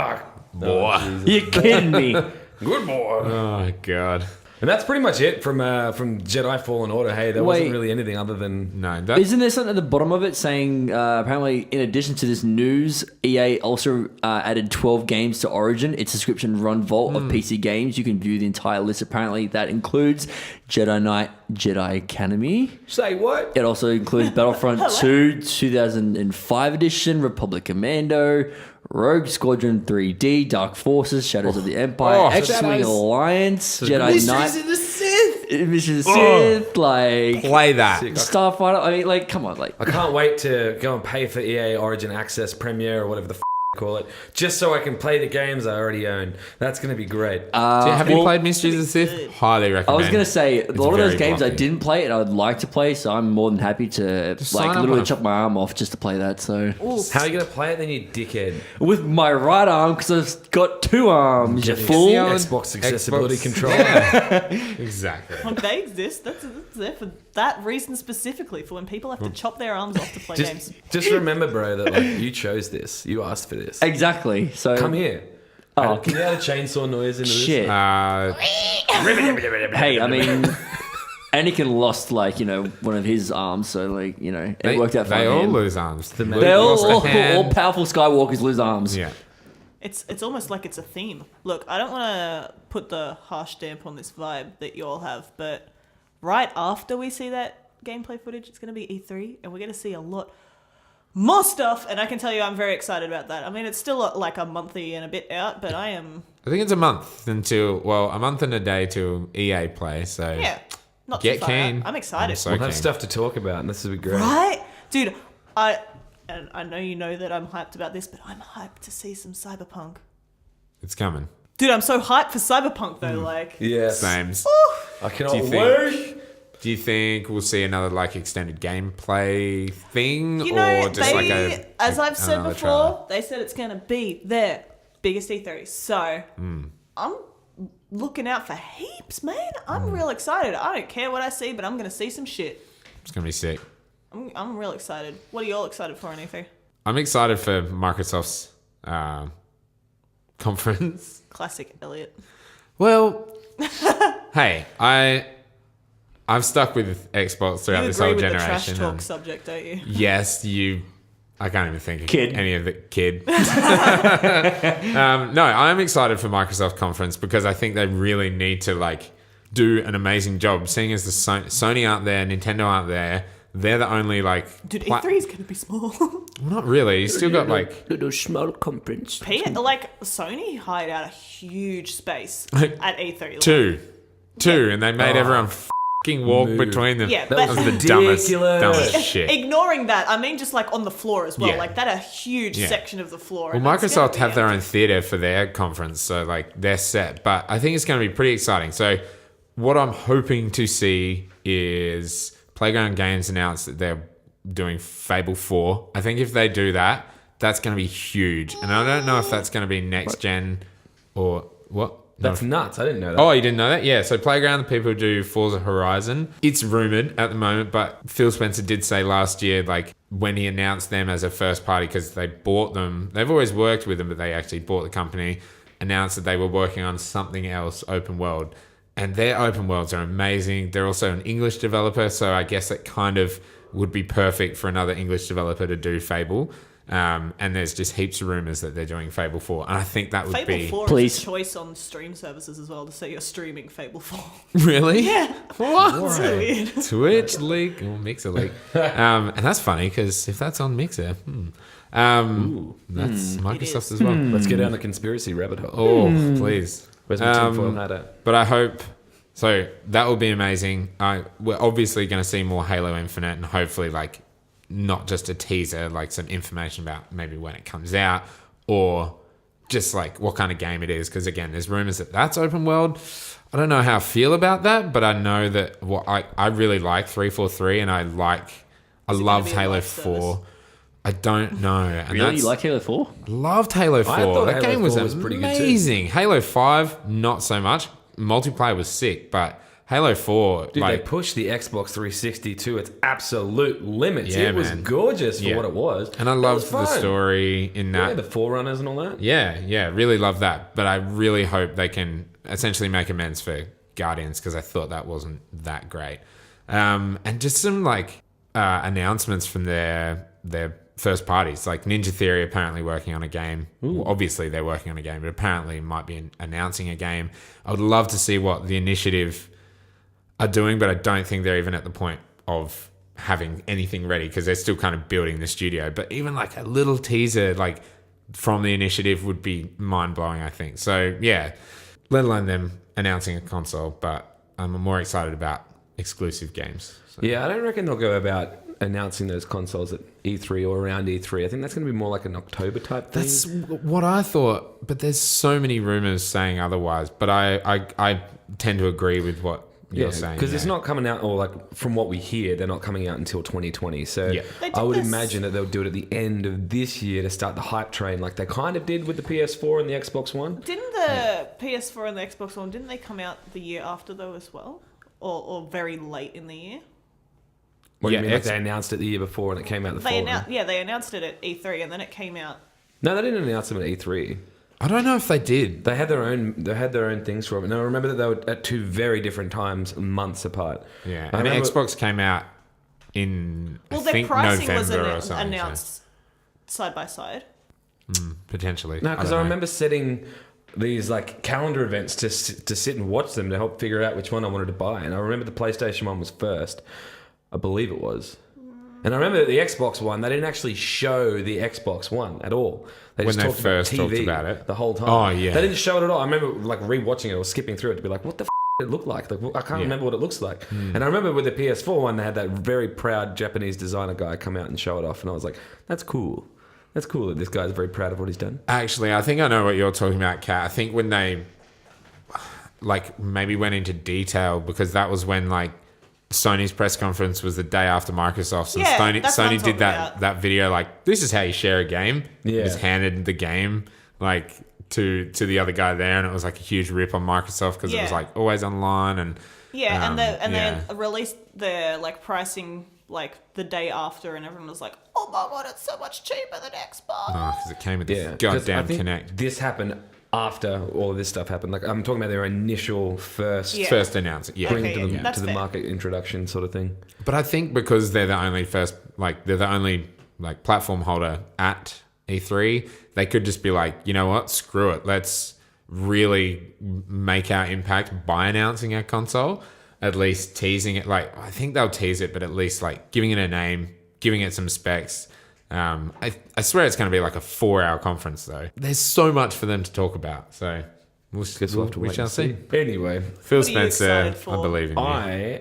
Boy. You're kidding me. Good boy. Oh god. And that's pretty much it from Jedi Fallen Order. Hey, there wasn't really anything other than... No, that, Isn't there something at the bottom of it saying apparently in addition to this news, EA also added 12 games to Origin, its subscription run vault of PC games. You can view the entire list. Apparently that includes Jedi Knight, Jedi Academy. Say what? It also includes Battlefront 2, 2005 edition, Republic Commando, Rogue Squadron 3D, Dark Forces, Shadows of the Empire, X-Wing Shadows. Alliance, Jedi Knight, of the Sith. Mission of the Sith, like play that. Starfighter. I mean, like, come on, like. I can't wait to go and pay for EA Origin Access Premiere or whatever the call it, just so I can play the games I already own. That's going to be great. Have you well, played Mysteries of the Sith? Highly recommend. I was gonna say a lot of those very games I blocky. didn't play and I would like to play, so I'm more than happy to sign like up literally on a- chop my arm off just to play that. So How are you going to play it then, you dickhead? with my right arm because I've got two arms. You Get fool! the old Xbox accessibility Xbox. controller. Yeah. Exactly. Like, they exist. That's there for that reason specifically, for when people have to chop their arms off to play games. Just remember, bro, that like you chose this. You asked for this. Exactly. So Come here. Oh. Can you add a chainsaw noise into shit. this? Hey, I mean, Anakin lost like one of his arms, so like it worked out for They all him. lose arms. The Luke They lost a all hand. powerful Skywalkers lose arms. Yeah. It's almost like it's a theme. Look, I don't want to put the harsh damp on this vibe that you all have, but right after we see that gameplay footage, it's going to be E3, and we're going to see a lot more stuff, and I can tell you I'm very excited about that. I mean, it's still like a monthy and a bit out, but I am, I think it's a month a month and a day till EA play. So yeah, not get too far out. keen. I'm excited. I'm so We'll have keen. stuff to talk about, and this will be great. Right? Dude, I know you know that I'm hyped about this, but I'm hyped to see some Cyberpunk. It's coming. Dude, I'm so hyped for Cyberpunk though, like... Yes. Same. I cannot Do you think- wait. Do you think we'll see another like extended gameplay thing, You know, or just like as I've said another before, trailer? they said it's going to be their biggest E3. So Hmm. I'm looking out for heaps, man. Hmm. I'm real excited. I don't care what I see, but I'm going to see some shit. It's gonna be sick. I'm real excited. What are you all excited for on E3? I'm excited for Microsoft's conference. Classic Elliot. Well, hey, I've stuck with Xbox throughout You this agree whole with the trash generation. talk and subject, don't you? yes, I can't even think of Kid. any of the kid. No, I'm excited for Microsoft conference because I think they really need to like do an amazing job. Seeing as the Sony aren't there, Nintendo aren't there, they're the only like. Dude, E3 is going to be small. Well, not really. You still got like. Little small conference. Like, Sony hired out a huge space at E3. Like, Two, and they made everyone fucking walk Move. between them. Yeah, that but- was the dumbest Ridiculous. shit. Ignoring that, I mean just like on the floor as well. Yeah. Like that a huge Yeah. section of the floor. Well, and it's gonna Microsoft be have their empty. own theater for their conference, so like they're set. But I think it's going to be pretty exciting. So, what I'm hoping to see is Playground Games announce that they're doing Fable 4. I think if they do that, that's going to be huge. And I don't know if that's going to be next gen or what. That's nuts. I didn't know that. Oh, you didn't know that? Yeah. So Playground, the people who do Forza Horizon, it's rumored at the moment, but Phil Spencer did say last year, like when he announced them as a first party, because they bought them, they've always worked with them, but they actually bought the company, announced that they were working on something else, open world. And their open worlds are amazing. They're also an English developer, so I guess it kind of would be perfect for another English developer to do Fable. And there's just heaps of rumors that they're doing Fable 4. And I think that would Fable be... 4 Please. is a choice on stream services as well to say you're streaming Fable 4. Really? Yeah. What? It's so weird. Twitch leak or Mixer leak. And that's funny because if that's on Mixer, that's Microsoft as well. Let's get down the conspiracy rabbit hole. Oh, please. Where's my tinfoil hat at? But I hope so. That will be amazing. We're obviously going to see more Halo Infinite, and hopefully, like, not just a teaser, like some information about maybe when it comes out, or just like what kind of game it is. Because again, there's rumors that that's open world. I don't know how I feel about that, but I know that I really like 343, and I loved Halo 4. I don't know. And Really? You like Halo 4? Loved Halo 4. thought That Halo game was 4 was pretty good too. amazing. Halo 5, not so much. Multiplayer was sick, but Halo 4, Dude, they pushed the Xbox 360 to its absolute limits. Yeah, it was man. gorgeous for Yeah. what it was. and I It was loved the fun. story in that. Yeah, the Forerunners and all that. Yeah, really love that. But I really hope they can essentially make amends for Guardians, because I thought that wasn't that great. And just some like announcements from their first parties. Like Ninja Theory apparently working on a game. Well, obviously they're working on a game, but apparently might be announcing a game. I would love to see what the Initiative are doing, but I don't think they're even at the point of having anything ready, because they're still kind of building the studio. But even like a little teaser like from the Initiative would be mind-blowing, I think. So yeah, let alone them announcing a console, but I'm more excited about exclusive games. So. Yeah, I don't reckon they'll go about announcing those consoles at E3 or around E3. I think that's going to be more like an October type thing. That's what I thought, but there's so many rumors saying otherwise. But I tend to agree with what you're saying. Because it's not coming out, or like from what we hear, they're not coming out until 2020. So Yeah. They did I would this- imagine that they'll do it at the end of this year to start the hype train, like they kind of did with the PS4 and the Xbox One. Didn't the PS4 and the Xbox One, didn't they come out the year after though as well? Or very late in the year? What do Yeah, you mean? Like they announced it the year before and it came out the following? They announced it at E3 and then it came out. No, they didn't announce them at E3. I don't know if they did. They had their own things for them. And I remember that they were at two very different times, months apart. Yeah, I I mean, remember- Xbox came out in Well, I their think pricing November was or something. announced side by side. So, potentially. No, because don't I know. remember setting these like calendar events to sit and watch them to help figure out which one I wanted to buy. And I remember the PlayStation one was first. I believe it was. And I remember the Xbox One, they didn't actually show the Xbox One at all. They When just they talked first about TV talked about it. the whole time. Oh, yeah. They didn't show it at all. I remember like rewatching it or skipping through it to be like, what the did it look like? Like I can't remember what it looks like. And I remember with the PS4 one, they had that very proud Japanese designer guy come out and show it off. And I was like, that's cool. That's cool that this guy's very proud of what he's done. Actually, I think I know what you're talking about, Kat. I think when they like maybe went into detail, because that was when like Sony's press conference was the day after Microsoft's, and Yeah, that's what I'm Sony did talking that about. that video like, this is how you share a game. Yeah. Just handed the game like to the other guy there, and it was like a huge rip on Microsoft because it was Yeah. like always online and Yeah, and yeah. they released their like pricing like the day after, and everyone was like, "Oh my god, it's so much cheaper than Xbox." because it came with the 'cause goddamn I think Connect. This happened after all of this stuff happened. Like I'm talking about their initial first Yeah. First announcement, yeah. bring Okay, to the, yeah, that's to the fair. market introduction sort of thing. But I think because they're the only platform holder at E3, they could just be like, you know what, screw it, let's really make our impact by announcing our console, at least teasing it. Like, I think they'll tease it, but at least like giving it a name, giving it some specs. I swear it's going to be like a 4-hour conference though. There's so much for them to talk about, so Guess we'll have to we wait shall and see. Anyway, Phil What are you Spencer, excited for? I believe in you. I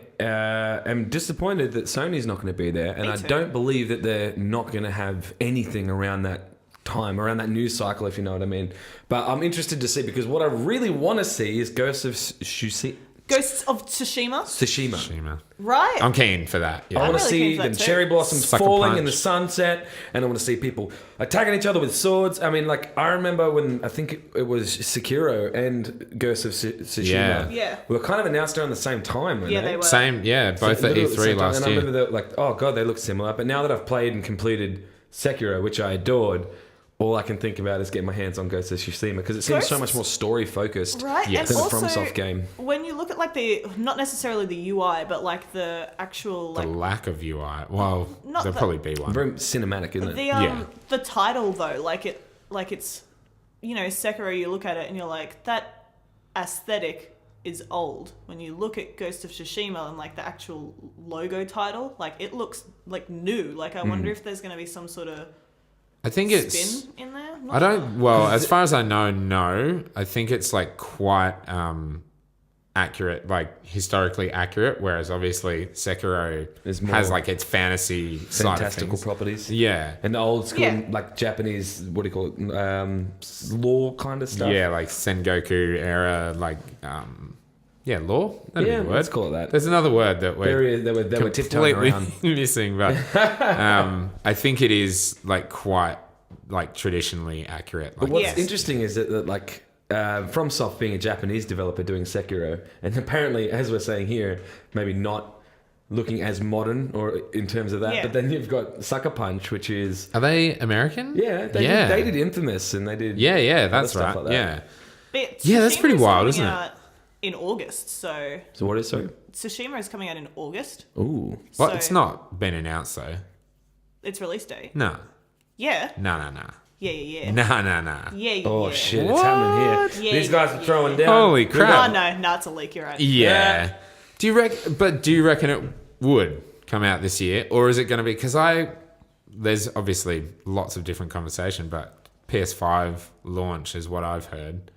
am disappointed that Sony's not going to be there, and Me I too. don't believe that they're not going to have anything around that time, around that news cycle, if you know what I mean. But I'm interested to see, because what I really want to see is Ghosts of Tsushima. Ghosts of Tsushima, Shima. right? I'm keen for that. Yeah. I want to really see keen for the that too. cherry blossoms Sucker falling punch. in the sunset, and I want to see people attacking each other with swords. I mean, like, I remember when I think it was Sekiro and Ghosts of Tsushima. Yeah. Yeah. Were kind of announced around the same time, weren't Yeah, they? they were. Same, yeah, both at Literally E3 the same time. last and I year. remember that, like, oh god, they look similar. But now that I've played and completed Sekiro, which I adored, all I can think about is getting my hands on Ghost of Tsushima, because it seems so Ghosts- much more story focused Right, Yes. than and a also FromSoft game. when you look at like the not necessarily the UI, but like the actual The like lack of UI. Well, Not there'll the- probably be one. Very cinematic, isn't it? the the title though, like it's you know, Sekiro, you look at it and you're like, that aesthetic is old. When you look at Ghost of Tsushima and like the actual logo title, like it looks like new. Like I wonder if there's going to be some sort of I think it's. spin in there. Not I sure. don't. Well, as far as I know, no. I think it's like quite accurate, like historically accurate, whereas obviously Sekiro Is more has like its fantasy side of fantastical things. properties. Yeah. And the old school, Yeah. like Japanese, what do you call it? Lore kind of stuff. Yeah, like Sengoku era, like lore. That'd be Yeah, the word. let's call it that. There's another word that we're They were tiptoeing completely around. missing, but I think it is like quite like traditionally accurate. But Like, what's Yes. interesting is that like FromSoft being a Japanese developer doing Sekiro, and apparently, as we're saying here, maybe not looking as modern or in terms of that. Yeah. But then you've got Sucker Punch, which is are they American? they did Infamous, and they did Yeah, that's stuff right. like that. Yeah. But Yeah, that's pretty Tsushima's wild, coming isn't it? out in August, so So what is so? Tsushima is coming out in August. Ooh, Well, So it's not been announced though. its release date. No. Yeah. No. Yeah. Nah. Yeah. oh yeah. shit, it's happening here. Yeah, These guys yeah, are throwing yeah. down. Holy crap. Oh no, it's a leak. You're right. Yeah. Do you reckon it would come out this year, or is it going to be? Because there's obviously lots of different conversation, but PS5 launch is what I've heard.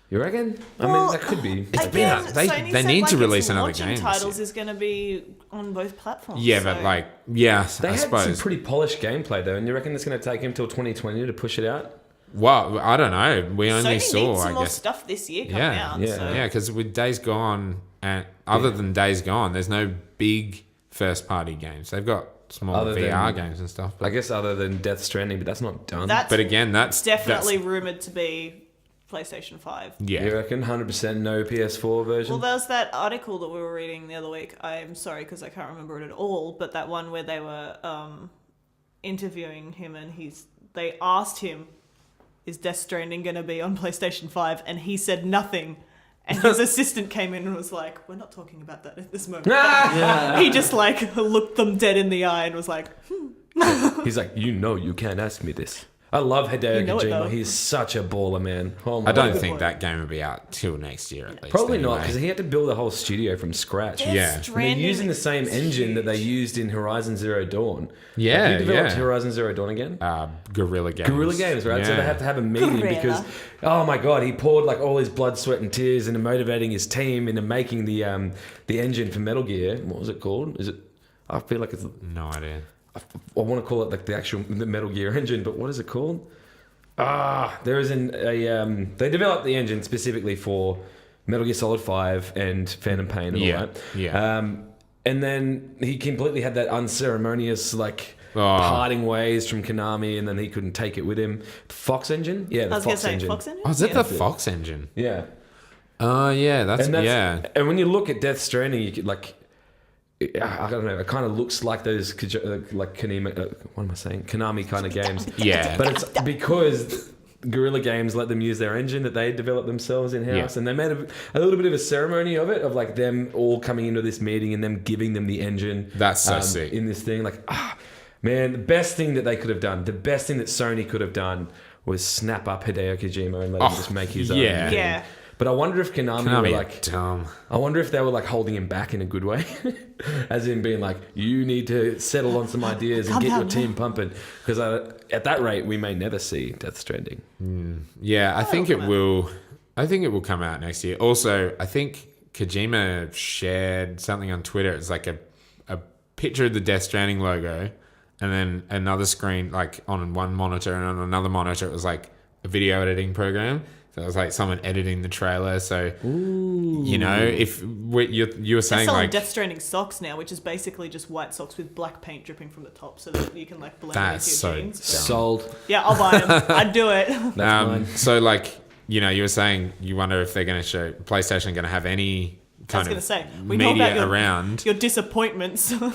You reckon? I mean, Well, that could be. Again, They Sony need said, to like, release its another launching game this titles year. is going to be on both platforms. Yeah, so- but I They had suppose. some pretty polished gameplay though, and you reckon it's going to take him till 2020 to push it out? Well, I don't know. We only Sony saw, needs some I more guess. stuff this year coming Yeah, out. yeah, so. Yeah, because with Days Gone, and other than Days Gone, there's no big first-party games. They've got small Other VR than- games and stuff. I guess other than Death Stranding, but that's not done. That's But again, that's definitely rumored to be PlayStation 5. yeah. You reckon 100% no PS4 version? Well, there's that article that we were reading the other week. I'm sorry because I can't remember it at all, but that one where they were interviewing him and they asked him, is Death Stranding going to be on PlayStation 5? And he said nothing. And his assistant came in and was like, we're not talking about that at this moment. He just like looked them dead in the eye and was like, He's like, you can't ask me this. I love Hideo You know it, though. Kojima. He's such a baller, man. Oh my I don't God. think that game will be out till next year at least. Probably not, anyway. because he had to build a whole studio from scratch. Death Yeah. And they're And they're Stranding using the same is engine that they huge. used in Horizon Zero Dawn. Yeah, Who developed yeah. Horizon Zero Dawn again? Guerrilla Games. Guerrilla Games, right? So Yeah. they have to have a meeting Guerrilla. because, oh my god, he poured like all his blood, sweat, and tears into motivating his team into making the engine for Metal Gear. What was it called? Is it? I feel like it's. No idea. I want to call it like the Metal Gear engine, but what is it called? There is they developed the engine specifically for Metal Gear Solid 5 and Phantom Pain and all Yeah, that. yeah. And then he completely had that unceremonious like Oh. parting ways from Konami, and then he couldn't take it with him. Fox engine? Yeah, the I was going Fox to say engine. Fox Engine? Oh, is that Yeah. the Fox engine? Yeah. Oh, yeah. That's, And that's yeah. and when you look at Death Stranding, you could like I don't know, it kind of looks like those like Konami kind of games. Yeah. But it's because Guerrilla Games let them use their engine that they developed themselves in house, Yeah. and they made a little bit of a ceremony of it, of like them all coming into this meeting and them giving them the engine. That's so sick. In this thing, like man, the best thing that they could have done, the best thing that Sony could have done was snap up Hideo Kojima and let him just make his own. yeah. thing. Yeah. But I wonder if Konami Konami were are like, dumb. I wonder if they were like holding him back in a good way, as in being like, you need to settle on some ideas and Calm get your down, team pumping, because at that rate we may never see Death Stranding. Yeah, I think it come out. will. I think it will come out next year. Also, I think Kojima shared something on Twitter. It's like a picture of the Death Stranding logo, and then another screen, like on one monitor, and on another monitor, it was like a video editing program. So it was like someone editing the trailer. So, you know, if you were They're saying selling like Death Stranding socks now, which is basically just white socks with black paint dripping from the top so that you can like blend That's into so your jeans. dumb. Sold. Yeah, I'll buy them. I'd do it. That's mine. So like, you know, you were saying you wonder if they're going to show PlayStation going to have any I was kind going to of say, we know media about your, around. your disappointments Well,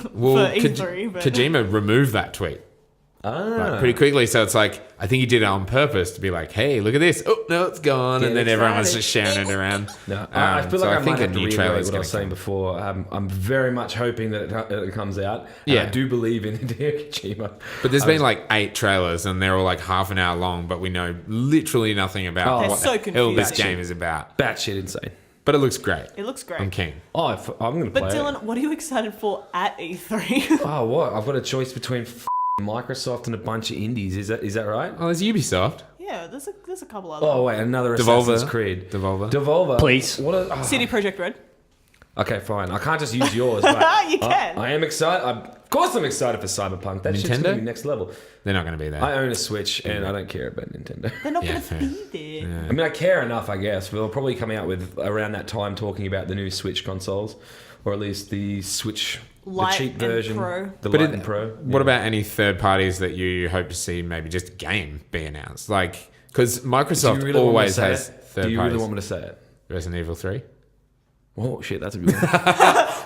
for E3, but Kojima removed that tweet like, pretty quickly. So it's like, I think he did it on purpose to be like, hey, look at this. Oh, no, it's gone. Get and then everyone was excited. just sharing it around. No, I feel so like I think might a have to new reiterate trailer's what I going was to saying come. before. I'm very much hoping that it comes out. And Yeah. I do believe in Hideo Kojima. But there's been like 8 trailers and they're all like half an hour long, but we know literally nothing about They're what so the hell this confusing. game is about. Batshit insane. But it looks great. it looks great. I'm keen. Oh, I'm going to play But it. Dylan, what are you excited for at E3? Oh, what? I've got a choice between Microsoft and a bunch of indies. Is that right? Oh, there's Ubisoft. Yeah, there's a couple other. Oh wait, another Devolver. Assassin's Creed. Devolver. Please. What? CD Projekt Red. Okay, fine. I can't just use yours. But You can. I am excited. Of course, I'm excited for Cyberpunk. That shit's Nintendo? gonna be next level. They're not going to be there. I own a Switch, and I don't care about Nintendo. They're not Yeah, going fair. to be there. I mean, I care enough, I guess. They'll probably come out with around that time talking about the new Switch consoles, or at least the Switch, Lite the cheap and version, Pro. the But Lite it- and Pro. What about any third parties that you hope to see maybe just a game be announced? Like, because Microsoft Do you really want me to always say has it? third Do you parties. really want me to say it? Resident Evil 3? Oh shit, that's a good one.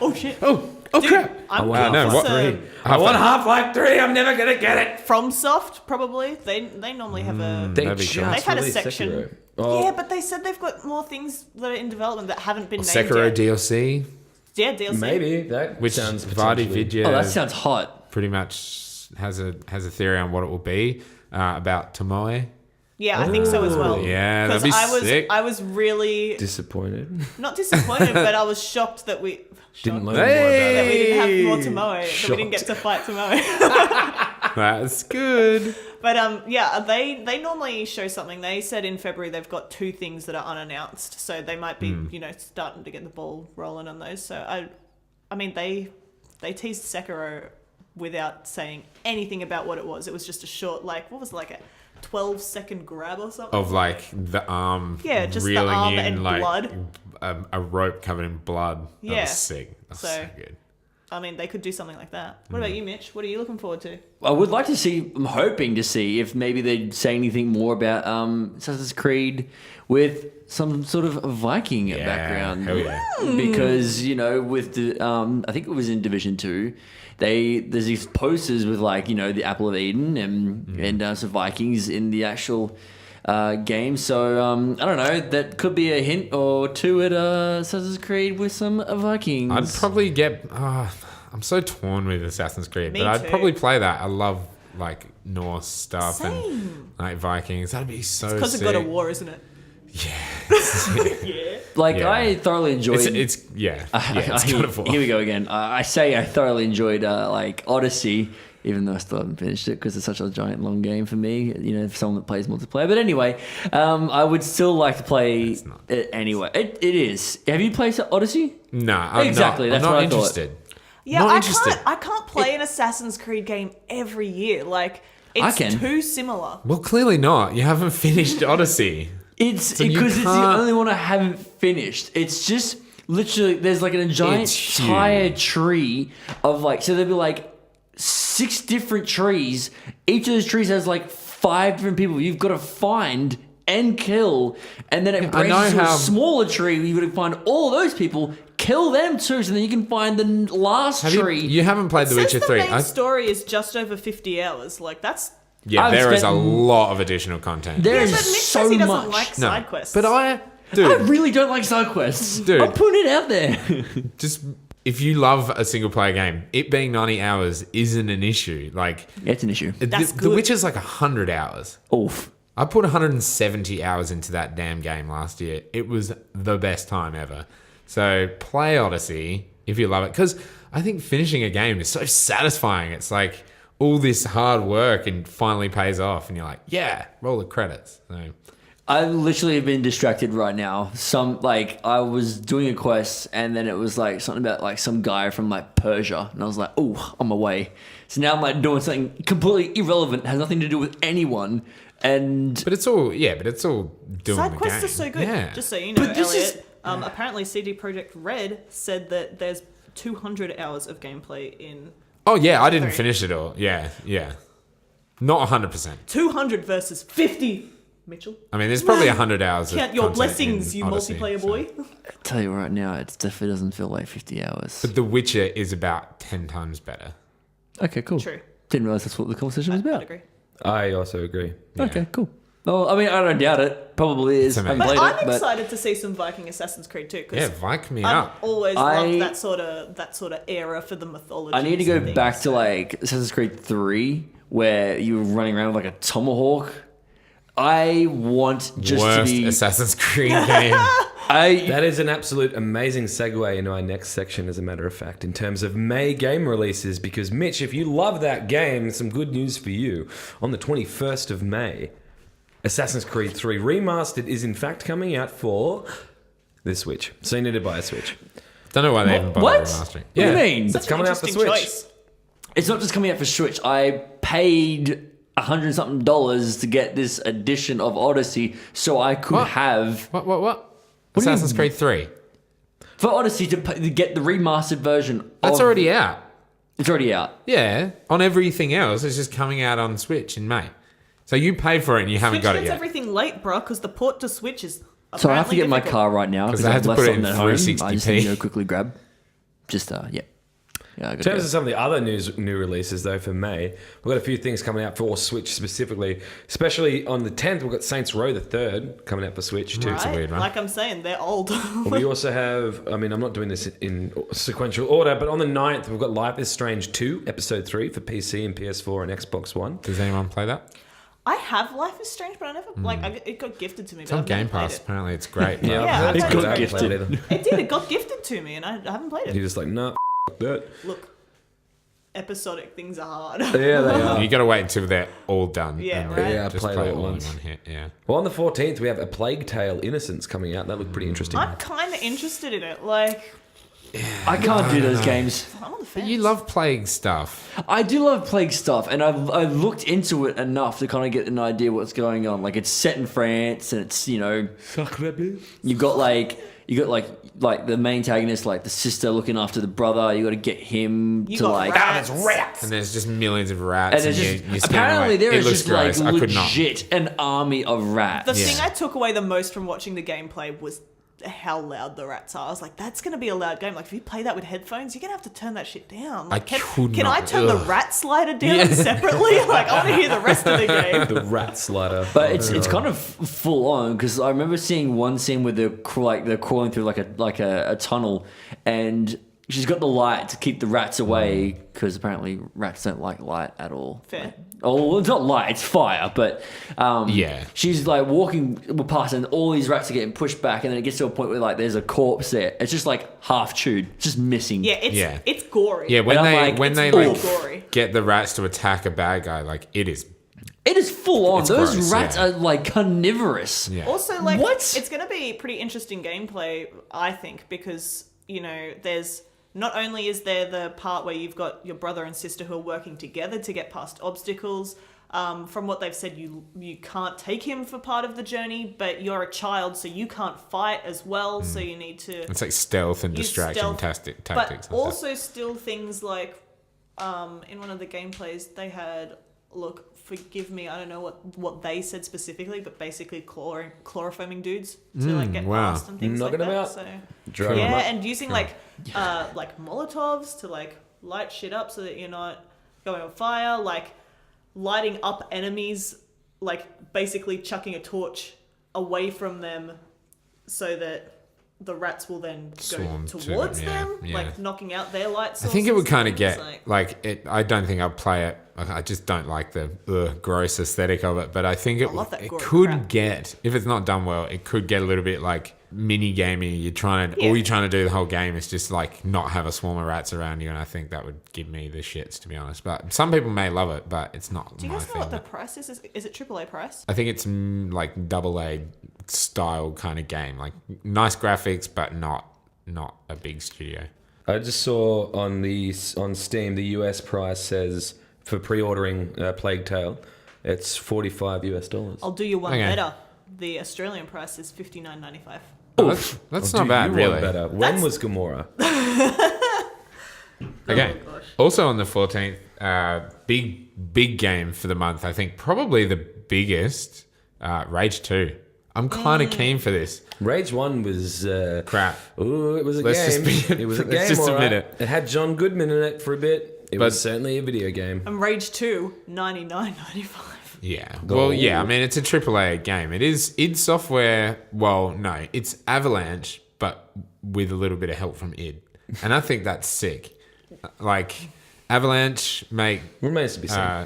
Oh shit. Oh Dude, crap. I'm wow, no, what- some I want Half-Life 3. I'm never gonna get it. FromSoft probably. They normally have a. They That'd be just cool. They've had a released section. Sekiro. Oh, Yeah, but they said they've got more things that are in development that haven't been named Sekiro yet. DLC, Yeah, DLC. maybe that which sounds Vardy potentially- Vidya Oh, that sounds hot. pretty much has a theory on what it will be about Tomoe. Yeah, I think so as well. Yeah, that'd be sick. I was really disappointed. not disappointed, but I was shocked that we Didn't learn that Hey! we didn't have more Tomoe. That we didn't get Shocked. to fight Tomoe. That's good. But yeah, they normally show something. They said in February they've got 2 things that are unannounced, so they might be starting to get the ball rolling on those. So I mean they teased Sekiro without saying anything about what it was. It was just a short like 12-second grab or something. Of like the arm, Yeah, just the reeling arm in and like blood. A rope covered in blood. That Yeah. was sick. That was So- so good. I mean, they could do something like that. What about you, Mitch? What are you looking forward to? I would like to see. I'm hoping to see if maybe they'd say anything more about Assassin's Creed with some sort of Viking background. Hell yeah. Because with the I think it was in Division 2, there's these posters with the Apple of Eden and some Vikings in the actual game. So I don't know, that could be a hint or two at Assassin's Creed with some Vikings. I'd probably get. I'm so torn with Assassin's Creed, Me but I'd too. probably play that. I love like Norse stuff and Same. like Vikings. That'd be so. Because of sick. God of War, isn't it? Yeah, Yeah. I thoroughly enjoyed. it's God of War. Here we go again. I say I thoroughly enjoyed Odyssey, even though I still haven't finished it because it's such a giant long game for me. For someone that plays multiplayer. But anyway, I would still like to play it anyway. It is. Have you played Odyssey? No, I'm Exactly, Not, that's I'm what not I thought. interested. Yeah, Not I interested. can't play an Assassin's Creed game every year. Like, it's can. too similar. Well, clearly not. You haven't finished Odyssey. It's you because it's the can't- only one I haven't finished. It's just literally there's like a giant It's entire huge. tree of so there'll be 6 different trees. Each of those trees has 5 different people you've got to find and kill, and then it I know branches to a how- smaller tree where you've got to find all those people, kill them too, so then you can find the last tree. You haven't played The Since Witcher the 3. main story is just over 50 hours, that's... Yeah, I've there is a spent- lot of additional content. There Yeah, is but Mitch so says he doesn't much. like No, side quests. but I really don't like side quests. Dude. I'm putting it out there. just if you love a single player game, it being 90 hours isn't an issue. It's an issue. That's The good. Witcher's 100 hours. Oof. I put 170 hours into that damn game last year. It was the best time ever. So play Odyssey if you love it. Because I think finishing a game is so satisfying. It's all this hard work and finally pays off. And you're like, yeah, roll the credits. So, I literally have been distracted right now. I was doing a quest and then it was something about some guy from Persia, and I was like, oh, I'm away. So now I'm doing something completely irrelevant, has nothing to do with anyone, and but it's all doing Side the quests game. are so good. Yeah. Just so you know, But this Elliot, apparently CD Projekt Red said that there's 200 hours of gameplay in... Oh yeah, I didn't Sorry. finish it all. Yeah. Not 100%. 200 versus 50, Mitchell. I mean, there's probably 100 hours of Count your content blessings, in you Odyssey, multiplayer so. boy. I tell you right now, it definitely doesn't feel like 50 hours. But The Witcher is about 10 times better. Okay, cool. True. Didn't realize that's what the conversation was I'd about. agree. I also agree. Okay, cool. Well, I mean, I don't doubt it. Probably is. I amazing. haven't But played I'm it, but excited to see some Viking Assassin's Creed too. Yeah, Because Vike me I've up. always I- loved that sort of era for the mythology. I need to go back to Assassin's Creed 3, where you were running around with a tomahawk. I want just Worst to be. Assassin's Creed game. That is an absolute amazing segue into our next section, as a matter of fact, in terms of May game releases. Because, Mitch, if you love that game, some good news for you. On the 21st of May, Assassin's Creed 3 Remastered is in fact coming out for the Switch. So you need to buy a Switch. Don't know why they haven't What? bothered remastering. What do you mean? It's coming out for Switch. Choice. It's not just coming out for Switch. I paid $100 something to get this edition of Odyssey, so I could What? have What? do you Assassin's mean? Creed 3. for Odyssey to get the remastered version. That's already out. It's already out. Yeah. On everything else, it's just coming out on Switch in May. So you pay for it and you haven't Switch got it gets yet. everything late, bro, because the port to Switch is. So I have to get my difficult. car right now 'Cause because I I had have to left put it something in at home. I just 360p. need to go quickly grab. Just yeah. Yeah, I In got terms to of some of the other new releases, though, for May, we've got a few things coming out for Switch specifically. Especially on the 10th, we've got Saints Row the 3rd coming out for Switch too. It's a Right? weird one. Like I'm saying, they're old. We also have, I mean, I'm not doing this in sequential order, but on the 9th, we've got Life is Strange 2, Episode 3 for PC and PS4 and Xbox One. Does anyone play that? I have Life is Strange, but I never it got gifted to me. It's but on I've never Game played Pass. it. Apparently it's great. Yeah, Yeah, I've heard I've it's got good. I haven't gifted. played it either. It did. It got gifted to me, and I haven't played You're it. just like, nah, that. Look, episodic things are hard. Yeah, they are. You got to wait until they're all done. Yeah, and right. then Yeah, just play it play all it at all in once. one hit. Yeah. Well, on the 14th, we have A Plague Tale Innocence coming out. That looked pretty interesting. I'm kind of interested in it. Like, I can't do those games. I'm on the But fence. you love Plague stuff. I do love Plague stuff, and I've looked into it enough to kind of get an idea what's going on. Like it's set in France, and it's you've got like the main antagonist, like the sister looking after the brother. You got to get him You to got like. rats. And there's just millions of rats. And it's you just scan apparently away. there It is looks just like gross. I could not. legit an army of rats. The Yeah. thing I took away the most from watching the gameplay was how loud the rats are. I was like, that's going to be a loud game. Like, if you play that with headphones, you're going to have to turn that shit down. Like, I could can I not. turn the Ugh. rat slider down separately? Like, I want to hear the rest of the game. The rat slider. But it's kind of full on because I remember seeing one scene where they're crawling through like a tunnel, and she's got the light to keep the rats away because apparently rats don't like light at all. Fair. Oh, well, it's not light; it's fire. But Yeah. she's like walking past, and all these rats are getting pushed back, and then it gets to a point where like there's a corpse there. It's just like half chewed, just missing. Yeah, it's gory. Yeah, when And I'm they like, when it's they real like gory. get the rats to attack a bad guy, like it is. It is full on. It's Those gross, rats yeah. are like carnivorous. Yeah. Also, like, What? it's going to be pretty interesting gameplay, I think, because, you know, there's not only is there the part where you've got your brother and sister who are working together to get past obstacles. From what they've said, you can't take him for part of the journey, but you're a child, so you can't fight as well. So you need to It's like stealth and use distraction stealth, tactics. but And stuff. also still things like in one of the gameplays they had. Look, forgive me, I don't know what they said specifically, but basically chloroforming dudes to like get wow. past and things Knocking like them that. out. So Drag 'em yeah, up. and using like Molotovs to like light shit up so that you're not going on fire, like lighting up enemies, like basically chucking a torch away from them so that the rats will then go Swarm to towards them, yeah, them, yeah. like knocking out their light I sources. think it would kind of and get things like it. I don't think I'd play it. Like, I just don't like the gross aesthetic of it. But I think it love that it gory could crap. get, if it's not done well, it could get a little bit like mini gamey. You're trying to Yeah. all you're trying to do the whole game is just like not have a swarm of rats around you, and I think that would give me the shits, to be honest. But some people may love it, but it's not Do you my guys know thing. what the price is? Is it AAA price? I think it's like AA style kind of game, like nice graphics, but not a big studio. I just saw on Steam the US price says for pre-ordering Plague Tale, it's $45. I'll do you one Okay. better. The Australian price is $59.95. Oh, that's not bad, really. Better. When was Gamora? Okay. Oh my gosh. Also on the 14th, big game for the month. I think probably the biggest, Rage 2. I'm kind of keen for this. Rage 1 was Crap. Ooh, it was a Let's game. just be- It was a let's game. just all admit right. it. It had John Goodman in it for a bit. It But- was certainly a video game. And Rage 2, $99.95. Yeah. Well, yeah. I mean, it's a AAA game. It is id Software. Well, no, it's Avalanche, but with a little bit of help from id, and I think that's sick. Like Avalanche make Remains to be seen.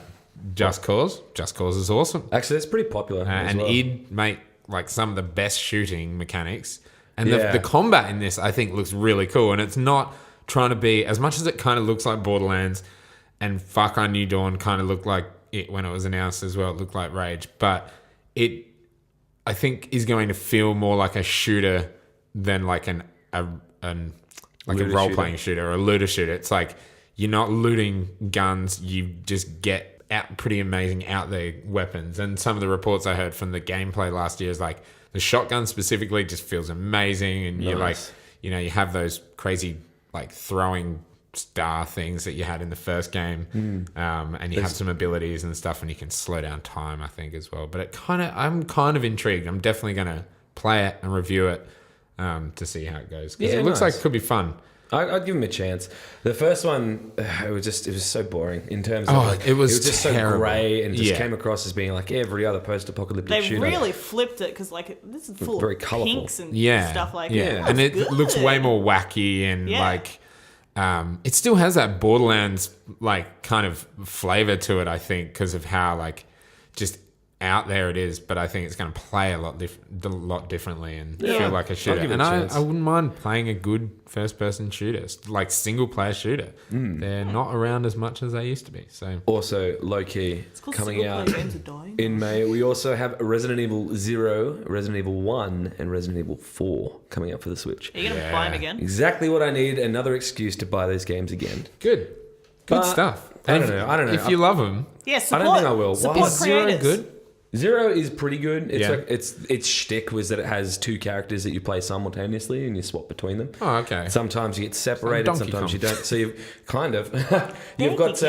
Just Cause. Just Cause is awesome. Actually, it's pretty popular as And well. id make like some of the best shooting mechanics, and Yeah. the combat in this I think looks really cool, and it's not trying to be, as much as it kind of looks like Borderlands, and fuck, I New Dawn kind of looked like it when it was announced as well. It looked like Rage, but it I think is going to feel more like a shooter than like a role playing shooter or a looter shooter. It's like you're not looting guns, you just get out pretty amazing out there weapons. And some of the reports I heard from the gameplay last year is like the shotgun specifically just feels amazing, and you're like, you know, you have those crazy like throwing star things that you had in the first game, and you have some abilities and stuff, and you can slow down time, I think, as well. But I'm kind of intrigued. I'm definitely going to play it and review it to see how it goes, because it looks like it could be fun. I'd give him a chance. The first one, it was so boring in terms of like it was just terrible. so grey and just came across as being like every other post-apocalyptic shooter. They really flipped it because like this is full Very of colourful. pinks and stuff like and it looks way more wacky and like it still has that Borderlands like kind of flavor to it, I think, because of how like just out there it is. But I think it's going to play a lot differently and feel like a shooter. And I wouldn't mind playing a good first-person shooter, like single-player shooter. They're not around as much as they used to be. So also low-key coming out in May. We also have Resident Evil 0, Resident Evil 1, and Resident Evil 4 coming out for the Switch. Are you going to buy them again? Exactly what I need. Another excuse to buy those games again. Good stuff. I don't know. If you love them, support, I don't think I will. Support Is creators. Zero good? Zero is pretty good. Its shtick was that it has two characters that you play simultaneously and you swap between them. Oh, okay. Sometimes you get separated, Donkey sometimes Kong. you don't. So you've kind of you've got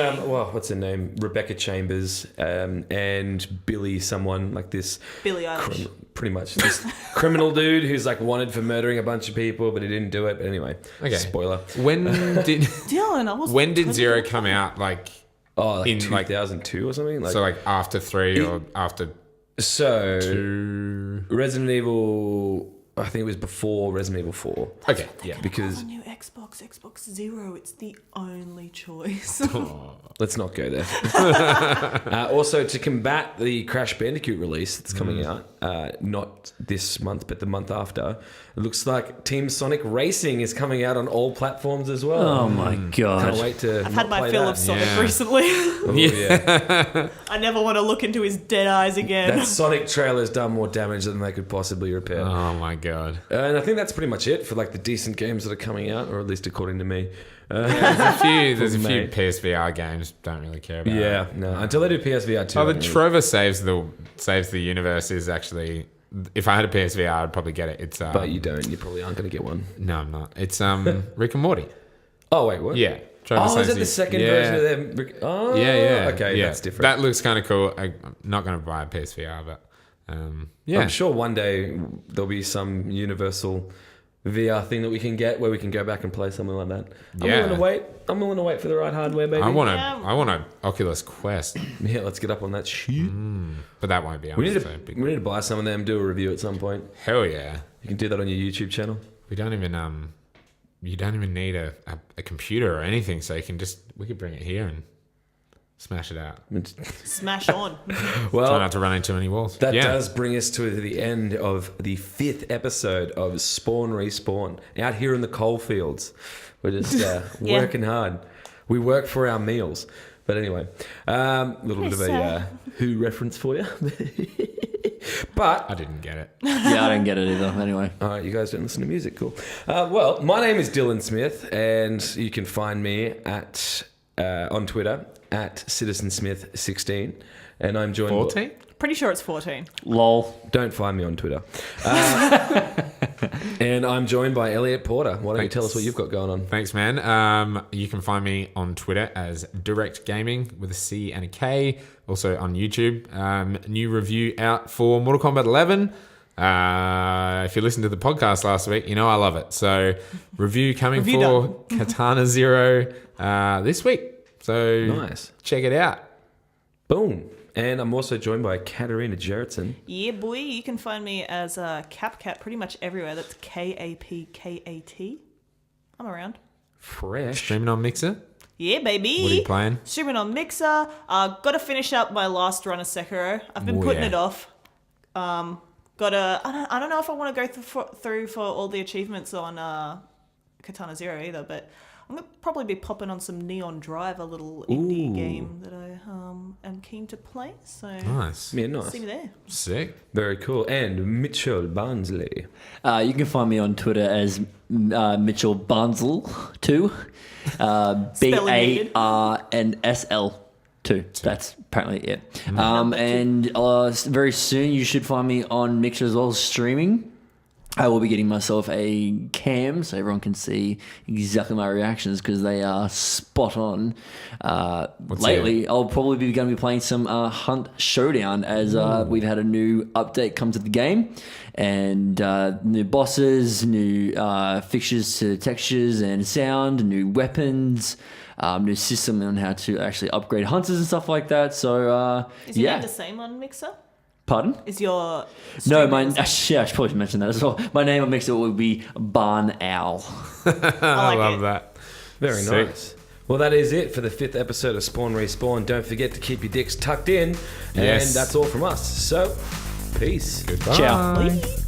what's her name? Rebecca Chambers and Billy, someone like this. Billy Eilish. Pretty much this criminal dude who's like wanted for murdering a bunch of people, but he didn't do it. But anyway, spoiler. When did Dylan? when did Zero come out? Like. Oh, like in 2002 or something. So like after 3 or after 2. Resident Evil. I think it was before Resident Evil 4. Okay, because new Xbox Zero. It's the only choice. Let's not go there. Also, to combat the Crash Bandicoot release that's coming out, not this month, but the month after, it looks like Team Sonic Racing is coming out on all platforms as well. Oh my god! Can't wait to. I've had my fill of Sonic recently. I never want to look into his dead eyes again. That Sonic trailer's done more damage than they could possibly repair. Oh my god! And I think that's pretty much it for like the decent games that are coming out, or at least according to me. There's a few PSVR games don't really care about. Yeah, no. Until they do PSVR 2. Oh, the Trover saves the universe is actually. If I had a PSVR, I'd probably get it. It's but you don't. You probably aren't going to get one. No, I'm not. It's Rick and Morty. Oh wait, what? Yeah. Is it the second version of them? Oh, yeah. Okay, that's different. That looks kind of cool. I'm not going to buy a PSVR, but I'm sure one day there'll be some universal VR thing that we can get where we can go back and play something like that. I'm willing to wait for the right hardware, baby. I want an Oculus Quest. Yeah, let's get up on that shit. But that won't be. We need to buy some of them, do a review at some point. Hell yeah! You can do that on your YouTube channel. We don't even you don't even need a computer or anything, so we could bring it here and smash it out. Smash on. Well, try not to run into any walls. That does bring us to the end of the 5th episode of Spawn Respawn. Out here in the coal fields. We're just working hard. We work for our meals. But anyway, a little bit of a Who reference for you. But I didn't get it. Yeah, I didn't get it either. Anyway. All right, you guys don't listen to music. Cool. Well, my name is Dylan Smith, and you can find me on Twitter at CitizenSmith16, and I'm joined 14? Pretty sure it's 14. Lol. Don't find me on Twitter. And I'm joined by Elliot Porter. Why don't you tell us what you've got going on? Thanks, man. You can find me on Twitter as Direct Gaming with a C and a K. Also on YouTube. New review out for Mortal Kombat 11. If you listened to the podcast last week, you know I love it. So review coming for Katana Zero this week. So nice. Check it out. Boom. And I'm also joined by Katarina Gerritsen. Yeah, boy. You can find me as CapCat pretty much everywhere. That's KAPKAT. I'm around. Fresh. Streaming on Mixer. Yeah, baby. What are you playing? Streaming on Mixer. Got to finish up my last run of Sekiro. I've been putting it off. I don't know if I want to go through for all the achievements on Katana Zero either, but I'm going to probably be popping on some Neon Drive, a little indie game that I am I'm keen to play. So Nice. Yeah, nice. see me there. Sick. Very cool. And Mitchell Barnsley. You can find me on Twitter as Mitchell Barnsel2. BARNSL2. That's apparently it. And very soon you should find me on Mixer as well, streaming. I will be getting myself a cam so everyone can see exactly my reactions because they are spot on. Lately, I'll probably be going to be playing some Hunt Showdown as we've had a new update come to the game and new bosses, new fixtures to textures and sound, new weapons, new system on how to actually upgrade hunters and stuff like that. So Is your name the same on Mixer? Pardon? Is your No, stream I should probably mention that as well. My name on Mixer would be Barn Owl. I love that. Very Sick. nice. Well, that is it for the 5th episode of Spawn Respawn. Don't forget to keep your dicks tucked in. Yes. And that's all from us. So, peace. Goodbye. Ciao. Please.